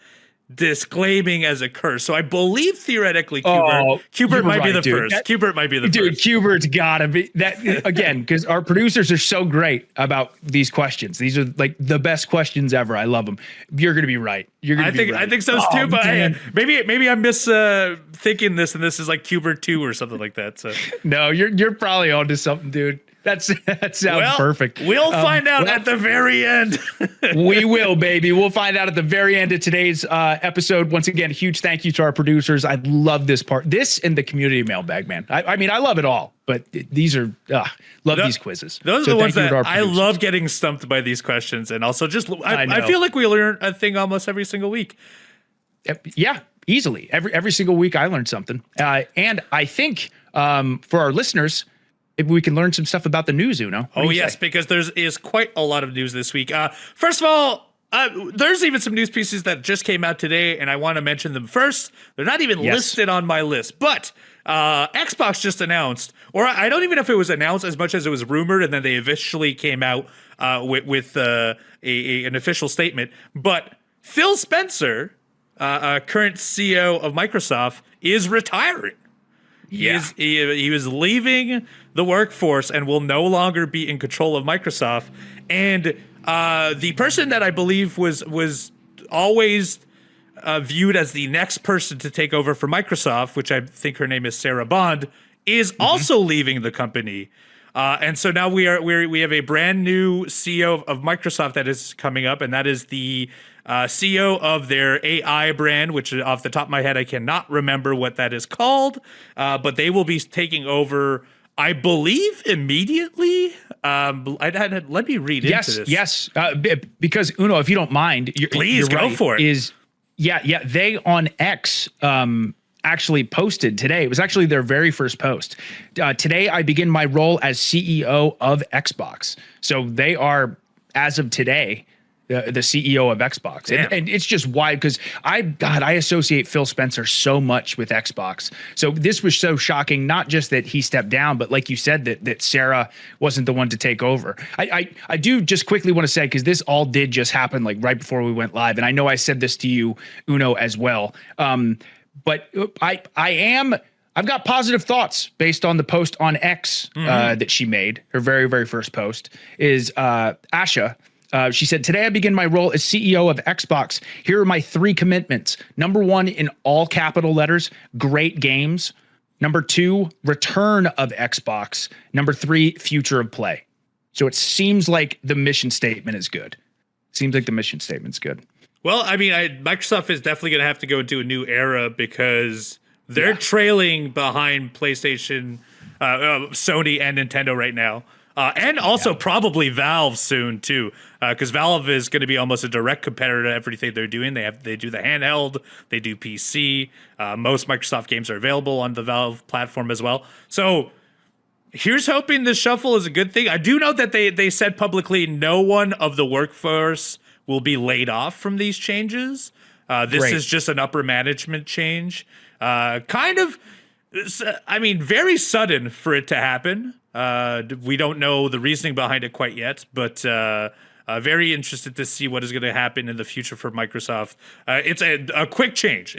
[SPEAKER 1] disclaiming as a curse. So I believe theoretically Hubert might be the first. Hubert might be the first.
[SPEAKER 2] Dude, Hubert's gotta be that again, because our producers are so great about these questions. These are like the best questions ever. I love them. You're gonna be right.
[SPEAKER 1] I think so too. But maybe I'm thinking this, and this is like Hubert 2 or something like that. So
[SPEAKER 2] no, you're probably onto something, dude. That sounds perfect.
[SPEAKER 1] We'll find out at the very end.
[SPEAKER 2] We will, baby. We'll find out at the very end of today's episode. Once again, huge thank you to our producers. I love this part. This and the community mailbag, man. I mean, I love it all, but these are these quizzes.
[SPEAKER 1] Those are the ones that I love getting stumped by these questions, and also just I feel like we learn a thing almost every single week.
[SPEAKER 2] Yeah, easily. Every single week I learn something, and I think for our listeners, if we can learn some stuff about the news, Uno.
[SPEAKER 1] Oh, yes, because there is quite a lot of news this week. First of all, there's even some news pieces that just came out today, and I want to mention them first. They're not even listed on my list, but Xbox just announced, or I don't even know if it was announced as much as it was rumored, and then they officially came out with an official statement. But Phil Spencer, current CEO of Microsoft, is retiring. He was leaving the workforce and will no longer be in control of Microsoft. And the person that I believe was always viewed as the next person to take over for Microsoft, which I think her name is Sarah Bond, is also leaving the company. And so now we have a brand new CEO of Microsoft that is coming up, and that is the CEO of their AI brand, which off the top of my head, I cannot remember what that is called, but they will be taking over, I believe, immediately. Let me read into this.
[SPEAKER 2] Yes, because Uno, if you don't mind,
[SPEAKER 1] please go for it.
[SPEAKER 2] They on X actually posted today. It was actually their very first post. Today, I begin my role as CEO of Xbox. So they are, as of today, the CEO of Xbox. And it's just why, because I associate Phil Spencer so much with Xbox. So this was so shocking, not just that he stepped down, but like you said, that Sarah wasn't the one to take over. I do just quickly want to say, because this all did just happen like right before we went live. And I know I said this to you, Uno, as well. But I've got positive thoughts based on the post on X that she made. Her very, very first post is Asha. She said, today I begin my role as CEO of Xbox. Here are my 3 commitments. Number 1, in all capital letters, great games. Number 2, return of Xbox. Number 3, future of play. So it seems like the mission statement is good.
[SPEAKER 1] Well, I mean, Microsoft is definitely going to have to go into a new era because they're trailing behind PlayStation, Sony, and Nintendo right now. And also probably Valve soon too, because Valve is going to be almost a direct competitor to everything they're doing. They do the handheld, they do PC. Most Microsoft games are available on the Valve platform as well. So here's hoping this shuffle is a good thing. I do know that they said publicly no one of the workforce will be laid off from these changes. This is just an upper management change. Kind of, I mean, very sudden for it to happen. We don't know the reasoning behind it quite yet, but very interested to see what is going to happen in the future for Microsoft. It's a quick change.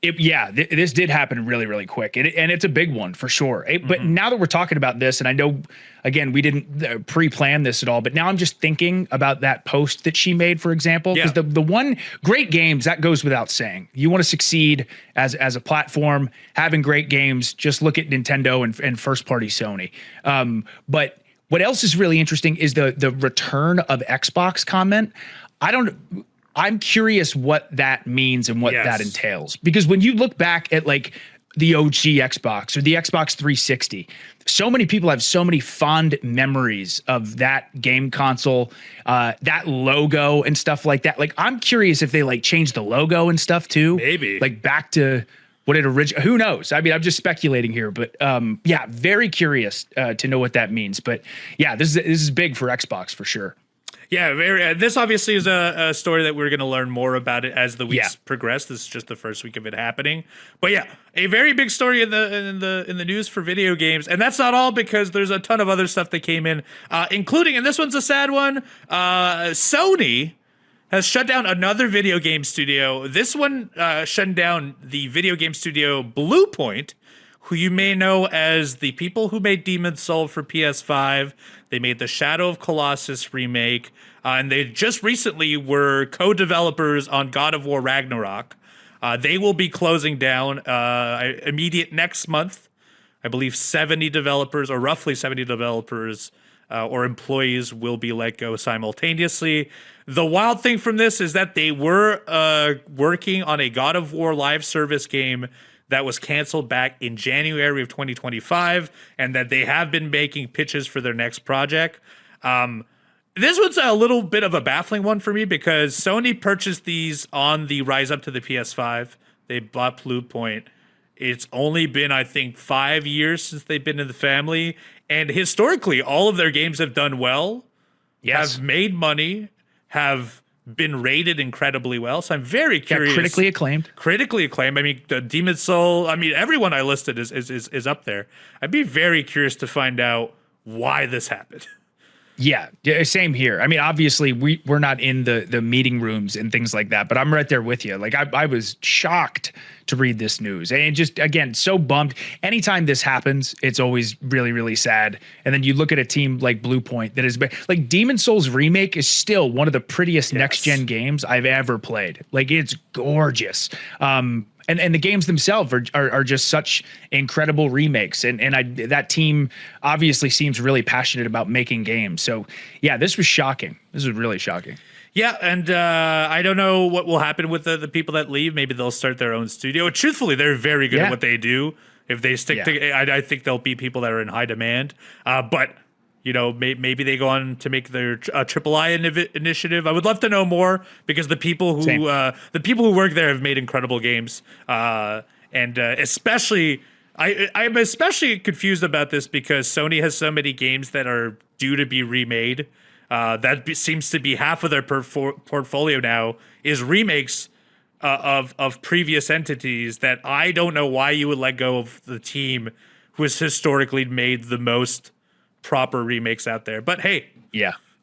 [SPEAKER 2] This did happen really, really quick, and it's a big one for sure. But now that we're talking about this, and I know, again, we didn't pre-plan this at all, but now I'm just thinking about that post that she made, for example, because the one, great games, that goes without saying. You want to succeed as a platform, having great games, just look at Nintendo and first-party Sony. But what else is really interesting is the return of Xbox comment. I'm curious what that means and what that entails. Because when you look back at like the OG Xbox or the Xbox 360, so many people have so many fond memories of that game console, that logo and stuff like that. Like, I'm curious if they like changed the logo and stuff too.
[SPEAKER 1] Maybe.
[SPEAKER 2] Like back to what it originally, who knows? I mean, I'm just speculating here, but very curious to know what that means. But yeah, this is big for Xbox for sure.
[SPEAKER 1] Yeah, this obviously is a story that we're going to learn more about it as the weeks progress. This is just the first week of it happening. But yeah, a very big story in the news for video games. And that's not all, because there's a ton of other stuff that came in, including, and this one's a sad one, Sony has shut down another video game studio. This one shut down the video game studio Bluepoint, who you may know as the people who made Demon's Soul for PS5. They made the Shadow of Colossus remake, and they just recently were co-developers on God of War Ragnarok. They will be closing down immediate next month. I believe 70 developers, or roughly 70 developers or employees, will be let go simultaneously. The wild thing from this is that they were working on a God of War live service game that was canceled back in January of 2025, and that they have been making pitches for their next project. This one's a little bit of a baffling one for me because Sony purchased these on the rise up to the PS5. They bought Bluepoint. It's only been, I think, 5 years since they've been in the family. And historically, all of their games have done well, have made money, have been rated incredibly well. So I'm very curious.
[SPEAKER 2] Critically acclaimed.
[SPEAKER 1] Critically acclaimed. I mean, Demon's Soul, I mean, everyone I listed is up there. I'd be very curious to find out why this happened.
[SPEAKER 2] Yeah, same here. I mean, obviously, we're not in the meeting rooms and things like that, but I'm right there with you. Like, I was shocked to read this news, and just, again, so bummed. Anytime this happens, it's always really, really sad. And then you look at a team like Bluepoint that has been, like, Demon's Souls Remake is still one of the prettiest next-gen games I've ever played. Like, it's gorgeous. And the games themselves are just such incredible remakes. And that team obviously seems really passionate about making games. So, yeah, this was shocking. This was really shocking.
[SPEAKER 1] Yeah, and I don't know what will happen with the people that leave. Maybe they'll start their own studio. Truthfully, they're very good at what they do. If they stick to, I think there'll be people that are in high demand. But you know, maybe they go on to make their AAA initiative. I would love to know more because the people who work there have made incredible games, and especially I'm especially confused about this because Sony has so many games that are due to be remade. Seems to be half of their portfolio now is remakes of previous entities that I don't know why you would let go of the team who has historically made the most proper remakes out there. But hey,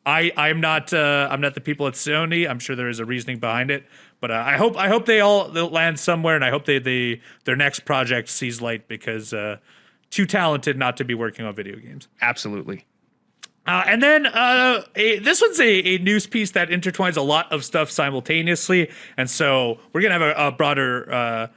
[SPEAKER 1] I'm not the people at Sony. I'm sure there is a reasoning behind it, but I hope they'll land somewhere, and I hope their next project sees light because too talented not to be working on video games.
[SPEAKER 2] Absolutely.
[SPEAKER 1] And then this one's a news piece that intertwines a lot of stuff simultaneously, and so we're gonna have a broader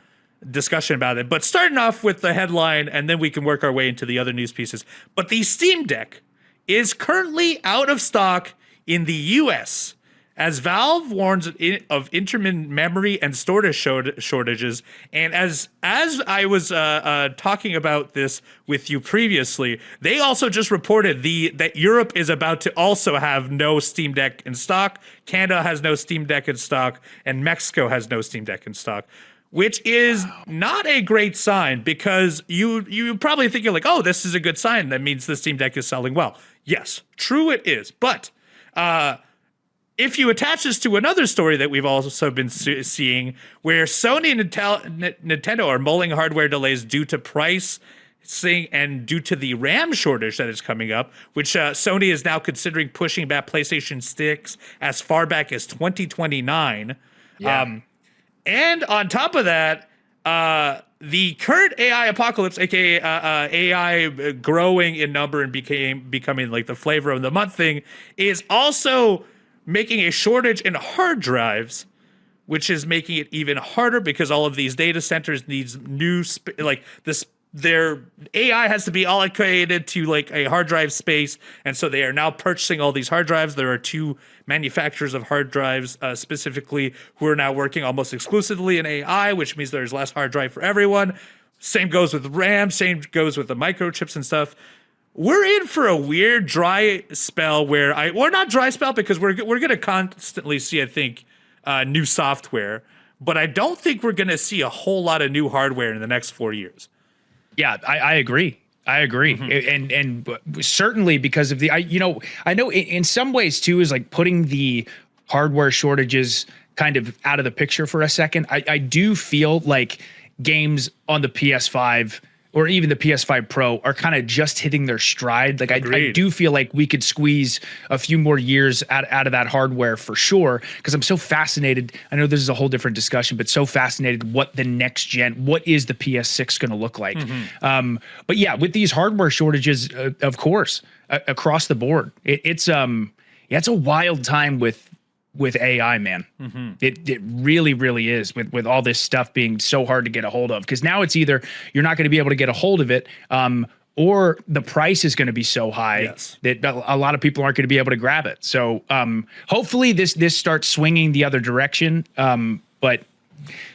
[SPEAKER 1] discussion about it. But starting off with the headline, and then we can work our way into the other news pieces. But the Steam Deck is currently out of stock in the US as Valve warns of intermittent memory and storage shortages. And as I was talking about this with you previously, they also just reported that Europe is about to also have no Steam Deck in stock. Canada has no Steam Deck in stock, and Mexico has no Steam Deck in stock, which is not a great sign because you probably think you're like, oh, this is a good sign. That means the Steam Deck is selling well. Yes, true it is. But if you attach this to another story that we've also been seeing, where Sony and Nintendo are mulling hardware delays due to pricing and due to the RAM shortage that is coming up, which Sony is now considering pushing back PlayStation 6 as far back as 2029. Yeah. And on top of that, the current AI apocalypse, aka AI growing in number and becoming like the flavor of the month thing, is also making a shortage in hard drives, which is making it even harder because all of these data centers needs new their AI has to be allocated to like a hard drive space, and so they are now purchasing all these hard drives. There are two manufacturers of hard drives specifically who are now working almost exclusively in AI, which means there's less hard drive for everyone. Same goes with RAM, same goes with the microchips and stuff. We're in for a weird dry spell or not dry spell because we're going to constantly see, I think, new software, but I don't think we're going to see a whole lot of new hardware in the next 4 years.
[SPEAKER 2] Yeah, I agree. Mm-hmm. And certainly because of I know in some ways too is like putting the hardware shortages kind of out of the picture for a second. I do feel like games on the PS5 or even the PS5 Pro are kind of just hitting their stride. Like I do feel like we could squeeze a few more years out of that hardware for sure. Because I'm so fascinated. I know this is a whole different discussion, but so fascinated what the next gen, what is the PS6 going to look like? Mm-hmm. But yeah, with these hardware shortages, of course, across the board, it's a wild time with with AI, man. It really, really is with all this stuff being so hard to get a hold of. Because now it's either you're not going to be able to get a hold of it, or the price is going to be so high that a lot of people aren't going to be able to grab it. So hopefully this starts swinging the other direction. But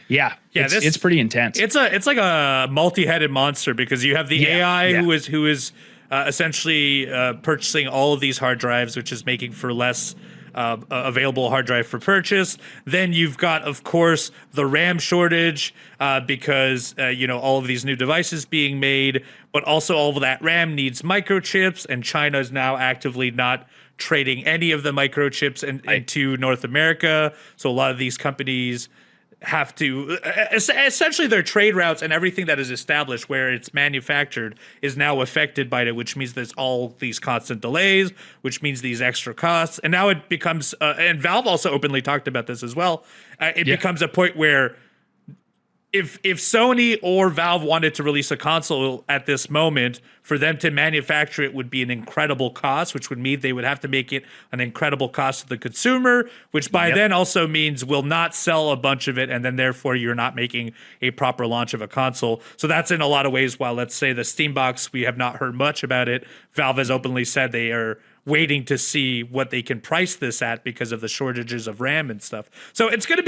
[SPEAKER 2] it's pretty intense.
[SPEAKER 1] It's like a multi-headed monster, because you have the AI who is essentially purchasing all of these hard drives, which is making for less available hard drive for purchase. Then you've got, of course, the RAM shortage because all of these new devices being made, but also all of that RAM needs microchips, and China is now actively not trading any of the microchips into North America. So a lot of these companies have to essentially their trade routes and everything that is established where it's manufactured is now affected by it, which means there's all these constant delays, which means these extra costs. And now it becomes and Valve also openly talked about this as well. It becomes a point where if Sony or Valve wanted to release a console at this moment, for them to manufacture it would be an incredible cost, which would mean they would have to make it an incredible cost to the consumer, which by then also means will not sell a bunch of it, and then therefore you're not making a proper launch of a console. So that's in a lot of ways, while let's say the Steam Box, we have not heard much about it, Valve has openly said they are waiting to see what they can price this at because of the shortages of RAM and stuff. So it's going to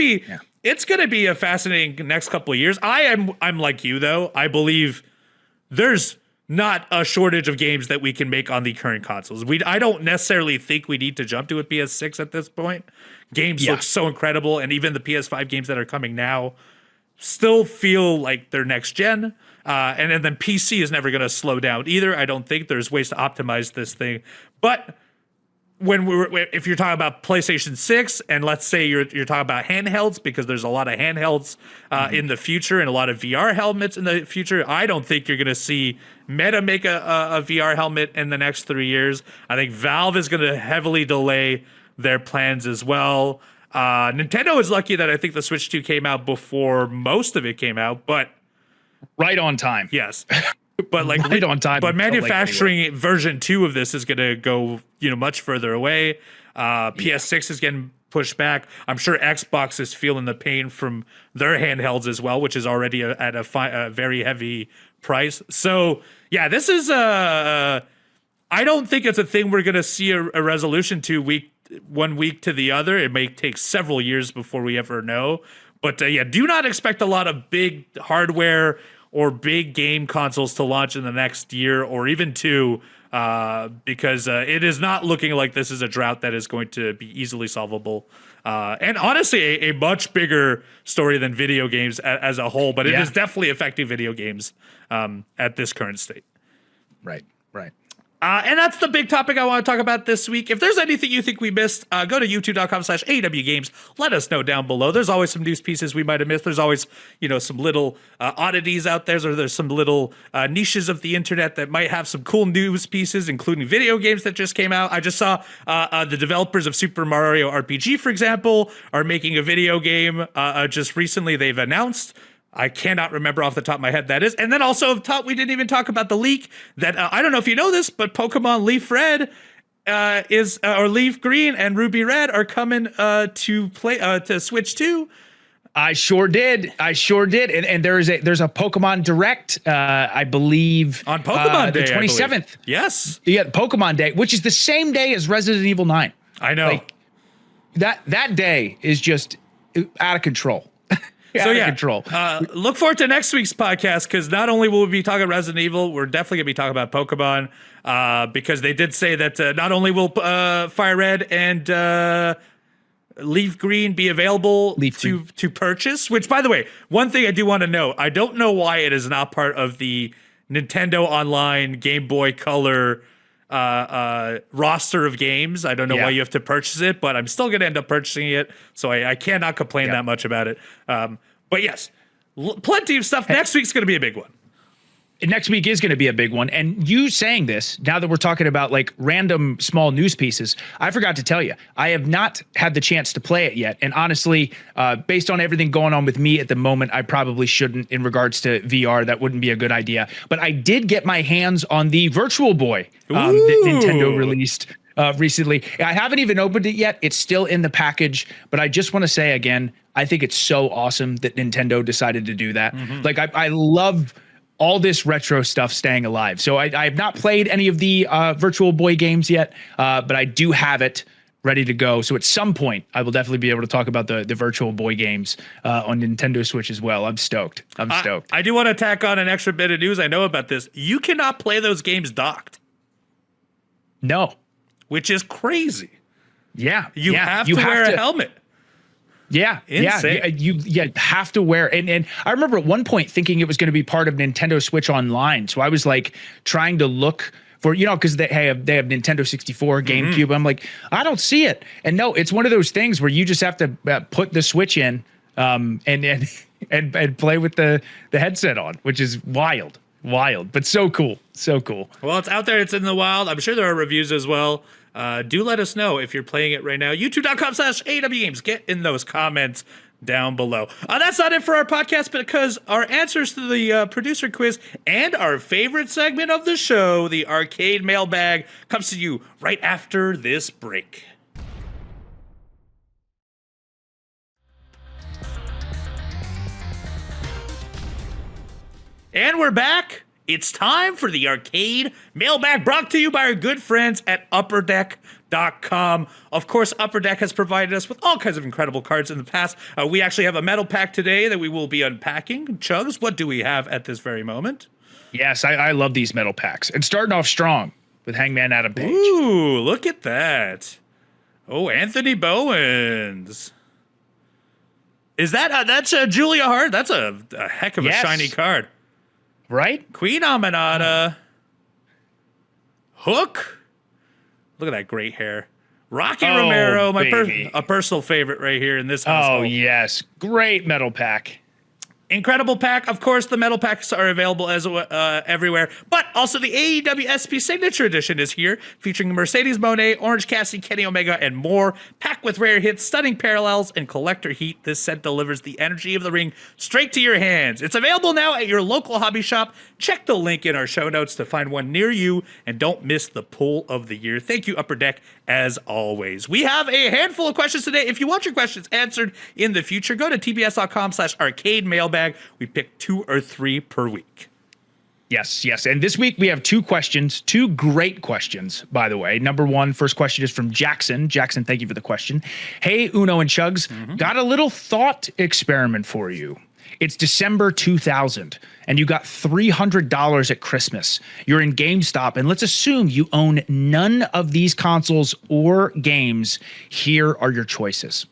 [SPEAKER 1] be a fascinating next couple of years. I'm like you though. I believe there's not a shortage of games that we can make on the current consoles. I don't necessarily think we need to jump to a PS6 at this point. Games look so incredible, and even the PS5 games that are coming now still feel like they're next gen. And then PC is never going to slow down either. I don't think there's ways to optimize this thing. But if you're talking about PlayStation 6, and let's say you're talking about handhelds, because there's a lot of handhelds in the future and a lot of VR helmets in the future, I don't think you're going to see Meta make a VR helmet in the next 3 years. I think Valve is going to heavily delay their plans as well. Nintendo is lucky that I think the Switch 2 came out before most of it came out, but
[SPEAKER 2] right on time.
[SPEAKER 1] Yes. But like
[SPEAKER 2] right on time.
[SPEAKER 1] But manufacturing version 2 of this is going to go, much further away. PS6 is getting pushed back. I'm sure Xbox is feeling the pain from their handhelds as well, which is already at a very heavy price. So yeah, this is I don't think it's a thing we're going to see a resolution to 1 week to the other. It may take several years before we ever know. But do not expect a lot of big hardware or big game consoles to launch in the next year or even two, because it is not looking like this is a drought that is going to be easily solvable. And honestly, a much bigger story than video games as a whole, but it is definitely affecting video games at this current state.
[SPEAKER 2] Right.
[SPEAKER 1] And that's the big topic I want to talk about this week. If there's anything you think we missed, go to youtube.com/AWGames. Let us know down below. There's always some news pieces we might have missed. There's always, some little oddities out there. Or there's some little niches of the internet that might have some cool news pieces, including video games that just came out. I just saw the developers of Super Mario RPG, for example, are making a video game. Just recently, they've announced. I cannot remember off the top of my head that is. And then also up top, we didn't even talk about the leak that I don't know if you know this, but Pokemon Leaf Red or Leaf Green and Ruby Red are coming to play to Switch 2.
[SPEAKER 2] I sure did. And there's a Pokemon Direct, I believe,
[SPEAKER 1] on Pokemon Day,
[SPEAKER 2] the 27th.
[SPEAKER 1] Yes.
[SPEAKER 2] Yeah, Pokemon Day, which is the same day as Resident Evil 9.
[SPEAKER 1] I know.
[SPEAKER 2] Like, that day is just out of control. Control.
[SPEAKER 1] Look forward to next week's podcast, because not only will we be talking Resident Evil, we're definitely going to be talking about Pokemon, because they did say that not only will FireRed and Leaf Green be available to purchase, which, by the way, one thing I do want to know, I don't know why it is not part of the Nintendo Online Game Boy Color roster of games. I don't know why you have to purchase it, but I'm still going to end up purchasing it, so I cannot complain that much about it. But yes, plenty of stuff. Next week's going to be a big one.
[SPEAKER 2] Next week is going to be a big one. And you saying this, now that we're talking about like random small news pieces, I forgot to tell you, I have not had the chance to play it yet. And honestly, based on everything going on with me at the moment, I probably shouldn't in regards to VR. That wouldn't be a good idea. But I did get my hands on the Virtual Boy that Nintendo released recently. I haven't even opened it yet. It's still in the package, but I just want to say again, I think it's so awesome that Nintendo decided to do that. Like I love all this retro stuff staying alive. So I have not played any of the Virtual Boy games yet, but I do have it ready to go. So at some point, I will definitely be able to talk about the Virtual Boy games on Nintendo Switch as well. I'm stoked. I'm stoked.
[SPEAKER 1] I do want to tack on an extra bit of news. I know about this. You cannot play those games docked.
[SPEAKER 2] No.
[SPEAKER 1] Which is crazy.
[SPEAKER 2] Yeah.
[SPEAKER 1] You have to wear a helmet.
[SPEAKER 2] Yeah,
[SPEAKER 1] Insane.
[SPEAKER 2] You have to wear, and I remember at one point thinking it was going to be part of Nintendo Switch Online. So I was like trying to look for, because they have Nintendo 64, GameCube. I'm like, I don't see it, and no, it's one of those things where you just have to put the Switch in, and play with the headset on, which is wild, but so cool.
[SPEAKER 1] Well, it's out there. It's in the wild. I'm sure there are reviews as well. Do let us know if you're playing it right now. YouTube.com/AWGames. Get in those comments down below. That's not it for our podcast, because our answers to the producer quiz and our favorite segment of the show, the arcade mailbag, comes to you right after this break. And we're back. It's time for the arcade mailbag, brought to you by our good friends at UpperDeck.com. Of course, Upper Deck has provided us with all kinds of incredible cards in the past. We actually have a metal pack today that we will be unpacking. Chugs, what do we have at this very moment?
[SPEAKER 2] Yes, I love these metal packs. And starting off strong with Hangman Adam Page.
[SPEAKER 1] Ooh, look at that. Oh, Anthony Bowens. Is that's Julia Hart? That's a heck of a shiny card.
[SPEAKER 2] Right?
[SPEAKER 1] Queen Aminata. Hook. Look at that great hair. Rocky Romero, a personal favorite right here in this household.
[SPEAKER 2] Oh, yes. Great metal pack.
[SPEAKER 1] Incredible pack. Of course, the metal packs are available as everywhere, but also the AEW SP Signature Edition is here, featuring Mercedes Moné, Orange Cassidy, Kenny Omega, and more. Packed with rare hits, stunning parallels, and collector heat, this set delivers the energy of the ring straight to your hands. It's available now at your local hobby shop. Check the link in our show notes to find one near you, and don't miss the pull of the year. Thank you, Upper Deck, as always. We have a handful of questions today. If you want your questions answered in the future, go to tbs.com/arcade mailbag. We pick 2 or 3 per week.
[SPEAKER 2] Yes. And this week we have 2 questions, 2 great questions, by the way. Number 1, first question is from Jackson. Jackson, thank you for the question. Hey, Uno and Chugs, got a little thought experiment for you. It's December 2000, and you got $300 at Christmas. You're in GameStop, and let's assume you own none of these consoles or games. Here are your choices.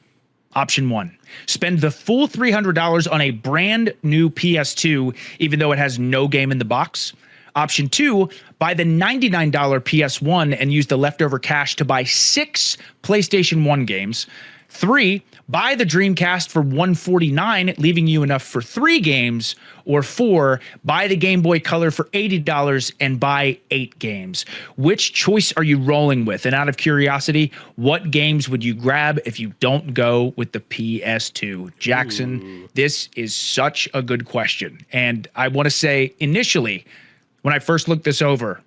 [SPEAKER 2] Option 1, spend the full $300 on a brand new PS2, even though it has no game in the box. Option 2, buy the $99 PS1 and use the leftover cash to buy 6 PlayStation 1 games. 3, buy the Dreamcast for $149, leaving you enough for 3 games. Or 4, buy the Game Boy Color for $80 and buy 8 games. Which choice are you rolling with? And out of curiosity, what games would you grab if you don't go with the PS2? Jackson, This is such a good question. And I want to say, initially, when I first looked this over,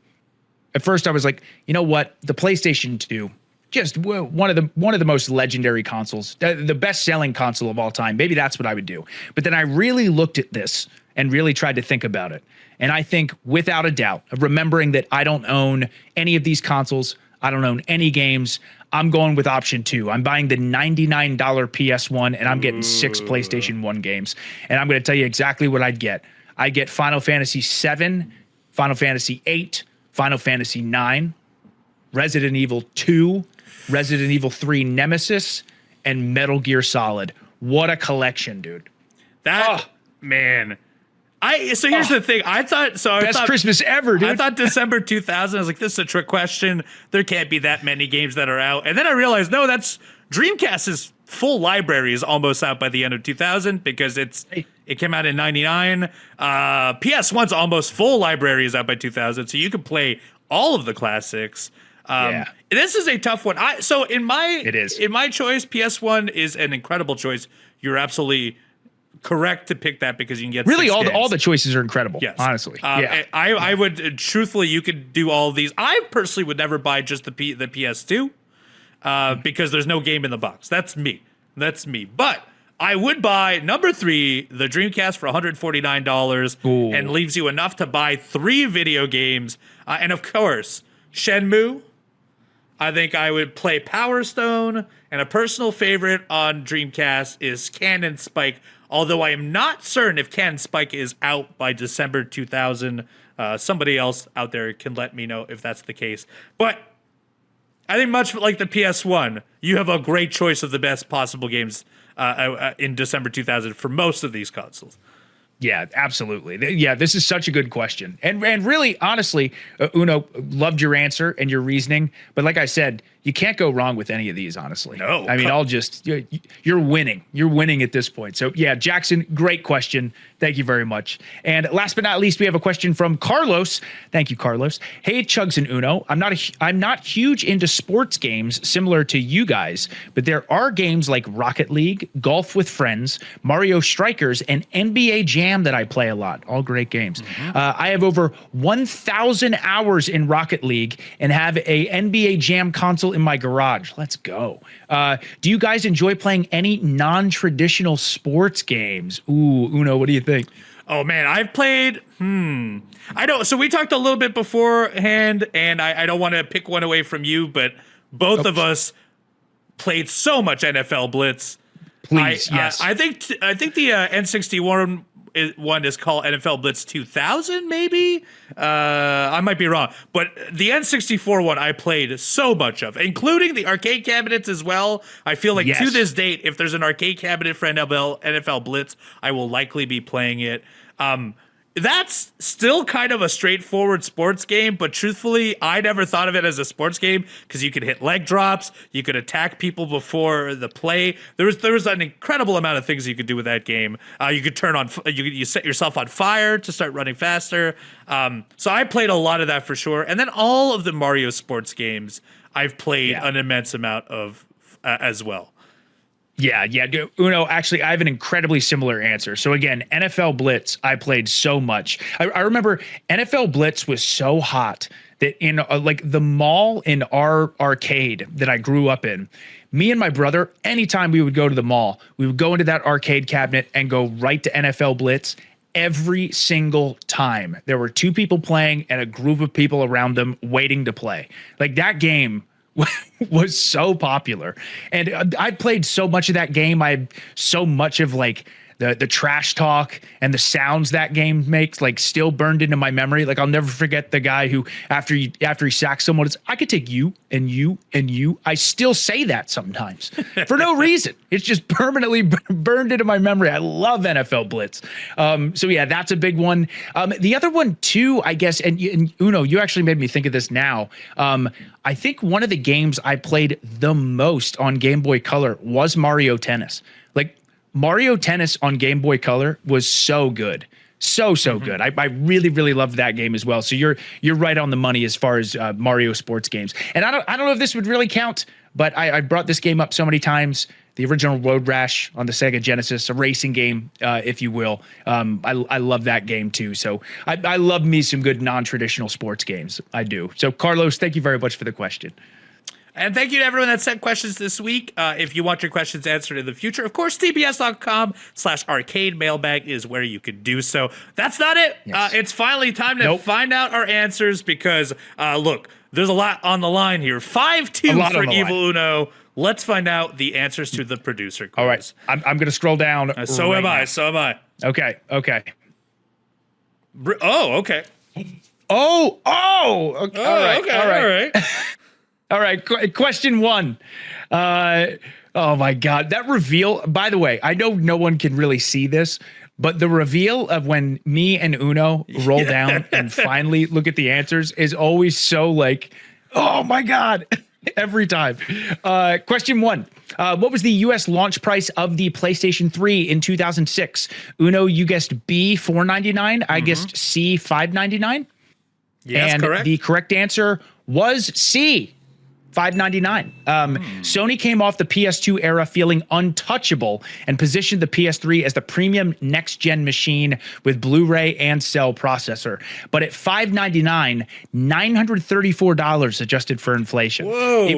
[SPEAKER 2] at first I was like, you know what? The PlayStation 2, just one of the most legendary consoles, the best-selling console of all time. Maybe that's what I would do. But then I really looked at this and really tried to think about it. And I think, without a doubt, remembering that I don't own any of these consoles, I don't own any games, I'm going with option 2. I'm buying the $99 PS1, and I'm getting 6 PlayStation 1 games. And I'm going to tell you exactly what I'd get. I'd get Final Fantasy VII, Final Fantasy VIII, Final Fantasy IX, Resident Evil 2, Resident Evil 3 Nemesis, and Metal Gear Solid. What a collection, dude.
[SPEAKER 1] Man. So here's the thing. I thought
[SPEAKER 2] best Christmas ever, dude.
[SPEAKER 1] I thought December 2000. I was like, this is a trick question. There can't be that many games that are out. And then I realized, no, that's Dreamcast's full library is almost out by the end of 2000 because it came out in 99. PS1's almost full library is out by 2000, so you can play all of the classics. This is a tough one. In my choice, PS1 is an incredible choice. You're absolutely correct to pick that because you can get
[SPEAKER 2] really
[SPEAKER 1] 6
[SPEAKER 2] all the choices are incredible.
[SPEAKER 1] Yes.
[SPEAKER 2] Honestly,
[SPEAKER 1] I would truthfully, you could do all of these. I personally would never buy just the PS2 because there's no game in the box. That's me. But I would buy number 3, the Dreamcast, for $149, and leaves you enough to buy 3 video games. And of course, Shenmue. I think I would play Power Stone, and a personal favorite on Dreamcast is Cannon Spike, although I am not certain if Cannon Spike is out by December 2000. Somebody else out there can let me know if that's the case. But I think much like the PS1, you have a great choice of the best possible games in December 2000 for most of these consoles.
[SPEAKER 2] Yeah, absolutely. Yeah, this is such a good question. And really, honestly, Uno, loved your answer and your reasoning. But like I said, you can't go wrong with any of these, honestly.
[SPEAKER 1] No.
[SPEAKER 2] I mean, you're winning. You're winning at this point. So yeah, Jackson, great question. Thank you very much. And last but not least, we have a question from Carlos. Thank you, Carlos. Hey, Chugs and Uno. I'm not huge into sports games similar to you guys, but there are games like Rocket League, Golf with Friends, Mario Strikers, and NBA Jam that I play a lot. All great games. I have over 1,000 hours in Rocket League and have a NBA Jam console in my garage. Let's go. Do you guys enjoy playing any non-traditional sports games? Ooh, Uno, what do you think?
[SPEAKER 1] Oh man, I've played. I don't. So we talked a little bit beforehand, and I don't want to pick one away from you, but both of us played so much NFL Blitz.
[SPEAKER 2] Please, yes.
[SPEAKER 1] I think the N61 one is called NFL Blitz 2000, maybe. I might be wrong, but the N64 one I played so much of, including the arcade cabinets as well. I feel like to this date, if there's an arcade cabinet for NFL Blitz, I will likely be playing it. That's still kind of a straightforward sports game, but truthfully, I never thought of it as a sports game because you could hit leg drops, you could attack people before the play. There was an incredible amount of things you could do with that game. You could you set yourself on fire to start running faster. So I played a lot of that for sure, and then all of the Mario sports games I've played an immense amount of as well.
[SPEAKER 2] Yeah. Uno, actually, I have an incredibly similar answer. So again, NFL Blitz, I played so much. I remember NFL Blitz was so hot that in like the mall in our arcade that I grew up in, me and my brother, anytime we would go to the mall, we would go into that arcade cabinet and go right to NFL Blitz. Every single time there were 2 people playing and a group of people around them waiting to play. Like that game was so popular, and I played so much of that game. I had so much of like the trash talk and the sounds that game makes like still burned into my memory. Like I'll never forget the guy who after he sacks someone, it's I could take you and you and you. I still say that sometimes for no reason. It's just permanently burned into my memory. I love NFL Blitz. So yeah, that's a big one. The other one too, I guess, and Uno, you actually made me think of this now. I think one of the games I played the most on Game Boy Color was Mario Tennis. Like Mario Tennis on Game Boy Color was so good. So good. I really loved that game as well. So you're right on the money as far as Mario sports games. And I don't know if this would really count, but I brought this game up so many times. The original Road Rash on the Sega Genesis, a racing game, if you will. I love that game too. So I love me some good non-traditional sports games. I do. So Carlos, thank you very much for the question.
[SPEAKER 1] And thank you to everyone that sent questions this week. If you want your questions answered in the future, of course, tbs.com/arcade mailbag is where you could do so. That's not it.
[SPEAKER 2] Yes.
[SPEAKER 1] It's finally time to find out our answers because, look, there's a lot on the line here. 5-2 for Evil Uno. Let's find out the answers to the producer quiz.
[SPEAKER 2] All right. I'm going to scroll down.
[SPEAKER 1] So am I.
[SPEAKER 2] Okay.
[SPEAKER 1] Okay.
[SPEAKER 2] Oh. All right. All right, question 1. Oh my God, that reveal, by the way, I know no one can really see this, but the reveal of when me and Uno roll down and finally look at the answers is always so like, oh my God, every time. Question 1. What was the US launch price of the PlayStation 3 in 2006? Uno, you guessed B, $499. I guessed C, $599.
[SPEAKER 1] Yes,
[SPEAKER 2] and
[SPEAKER 1] correct.
[SPEAKER 2] The correct answer was C. $599. Sony came off the PS2 era feeling untouchable and positioned the PS3 as the premium next-gen machine with Blu-ray and cell processor. But at $599, $934 adjusted for inflation.
[SPEAKER 1] Whoa.
[SPEAKER 2] It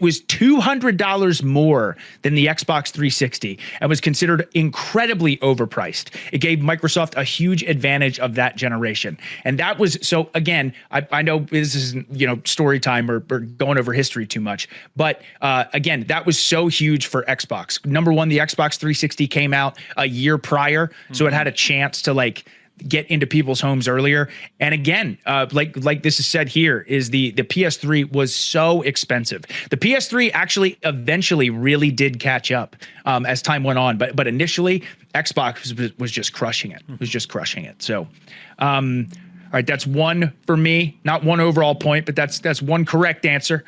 [SPEAKER 2] was $200 more than the Xbox 360 and was considered incredibly overpriced. It gave Microsoft a huge advantage of that generation. And that was, so again, I know this isn't, story time or going over history too much, but again, that was so huge for Xbox. Number one, the Xbox 360 came out a year prior, so it had a chance to get into people's homes earlier. And again, like this is said here, is the PS3 was so expensive. The PS3 actually eventually really did catch up as time went on, but initially Xbox was just crushing it. Was just crushing it. So, all right, that's one for me. Not one overall point, but that's one correct answer.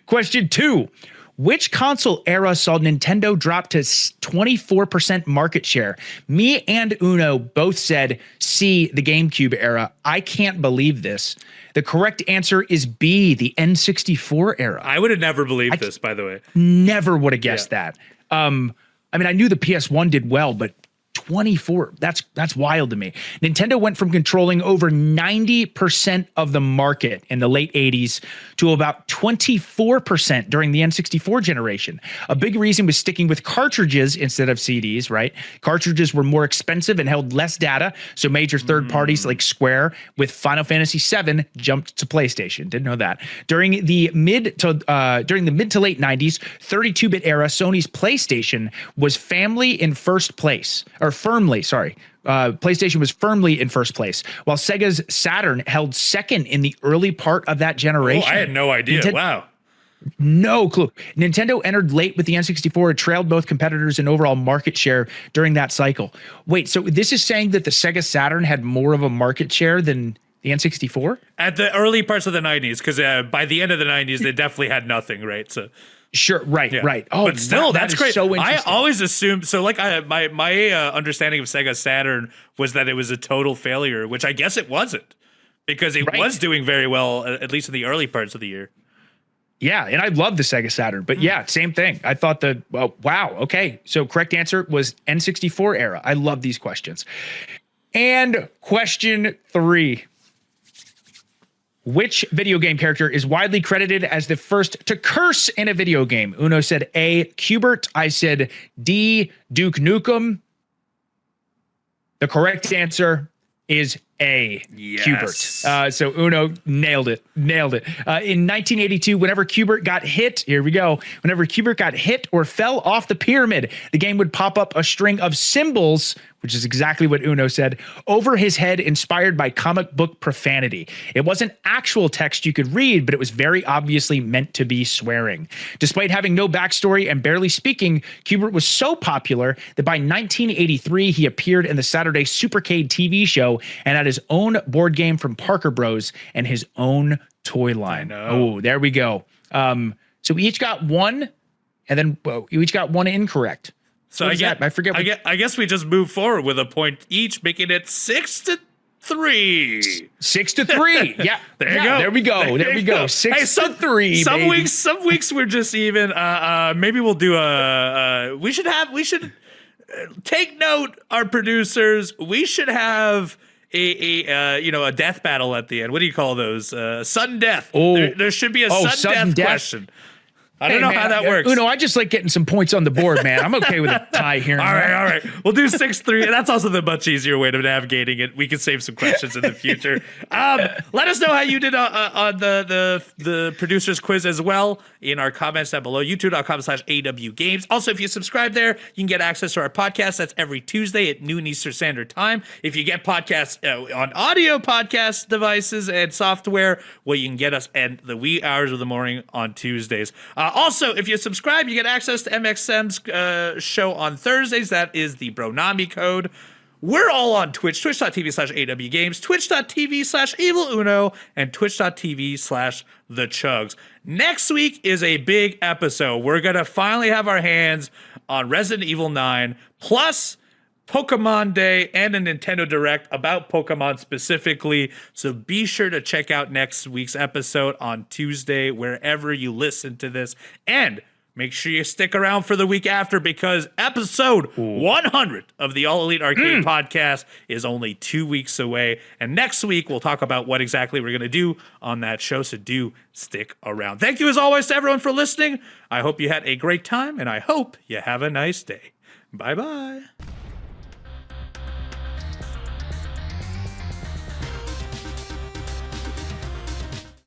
[SPEAKER 2] Question 2. Which console era saw Nintendo drop to 24% market share? Me and Uno both said C, the GameCube era. I can't believe this. The correct answer is B, the N64 era.
[SPEAKER 1] I would have never believed this, by the way.
[SPEAKER 2] Never would have guessed that. I mean, I knew the PS1 did well, but 24, that's wild to me. Nintendo went from controlling over 90% of the market in the late 80s to about 24% during the N64 generation. A big reason was sticking with cartridges instead of CDs, right? Cartridges were more expensive and held less data, so major third parties like Square with Final Fantasy VII jumped to PlayStation. Didn't know that. During the mid to late 90s, 32-bit era, Sony's PlayStation was firmly in first place. PlayStation was firmly in first place, while Sega's Saturn held second in the early part of that generation.
[SPEAKER 1] Oh, I had no idea. Wow.
[SPEAKER 2] No clue. Nintendo entered late with the N64 and trailed both competitors in overall market share during that cycle. Wait, so this is saying that the Sega Saturn had more of a market share than the N64?
[SPEAKER 1] At the early parts of the 90s, because by the end of the 90s, they definitely had nothing, right? So.
[SPEAKER 2] Sure. Right.
[SPEAKER 1] Yeah.
[SPEAKER 2] Right. Oh,
[SPEAKER 1] but still,
[SPEAKER 2] wow,
[SPEAKER 1] that's great.
[SPEAKER 2] So
[SPEAKER 1] I always assumed so. My understanding of Sega Saturn was that it was a total failure, which I guess it wasn't, because it was doing very well, at least in the early parts of the year.
[SPEAKER 2] Yeah, and I love the Sega Saturn, but yeah, same thing. I thought wow. Okay, so correct answer was N64 era. I love these questions. And question 3. Which video game character is widely credited as the first to curse in a video game? Uno said A, Q*bert. I said D, Duke Nukem. The correct answer is A,
[SPEAKER 1] yes.
[SPEAKER 2] Q*bert. So Uno nailed it. In 1982, whenever Q*bert got hit, whenever Q*bert got hit or fell off the pyramid, the game would pop up a string of symbols, which is exactly what Uno said, over his head, inspired by comic book profanity. It wasn't actual text you could read, but it was very obviously meant to be swearing. Despite having no backstory and barely speaking, Q*bert was so popular that by 1983, he appeared in the Saturday Supercade TV show and had his own board game from Parker Bros. And his own toy line. Oh, there we go. So we each got one, and then you each got one incorrect.
[SPEAKER 1] So I guess we just move forward with a point each, making it 6-3.
[SPEAKER 2] 6-3. Yeah.
[SPEAKER 1] There you go.
[SPEAKER 2] There we go. There we go. 6-3.
[SPEAKER 1] Some weeks we're just even. Maybe we'll do we should take note, our producers. We should have a death battle at the end. What do you call those? Sudden death. Oh, there should be a sudden death question. I don't know how that works.
[SPEAKER 2] Uno, I just like getting some points on the board, man. I'm okay with a tie here.
[SPEAKER 1] All right. We'll do 6-3. And that's also the much easier way of navigating it. We can save some questions in the future. Let us know how you did on the producers quiz as well in our comments down below, youtube.com/awgames. Also, if you subscribe there, you can get access to our podcast. That's every Tuesday at noon Eastern Standard Time. If you get podcasts on audio podcast devices and software, well, you can get us at the wee hours of the morning on Tuesdays. Also, if you subscribe, you get access to MXM's show on Thursdays. That is the Bronami code. We're all on Twitch, twitch.tv/awgames, twitch.tv/eviluno, and twitch.tv/thechugs. Next week is a big episode. We're going to finally have our hands on Resident Evil 9, plus Pokemon Day, and a Nintendo Direct about Pokemon specifically. So be sure to check out next week's episode on Tuesday, wherever you listen to this. And make sure you stick around for the week after, because episode 100 of the All Elite Arcade podcast is only 2 weeks away. And next week, we'll talk about what exactly we're going to do on that show. So do stick around. Thank you, as always, to everyone for listening. I hope you had a great time, and I hope you have a nice day. Bye-bye.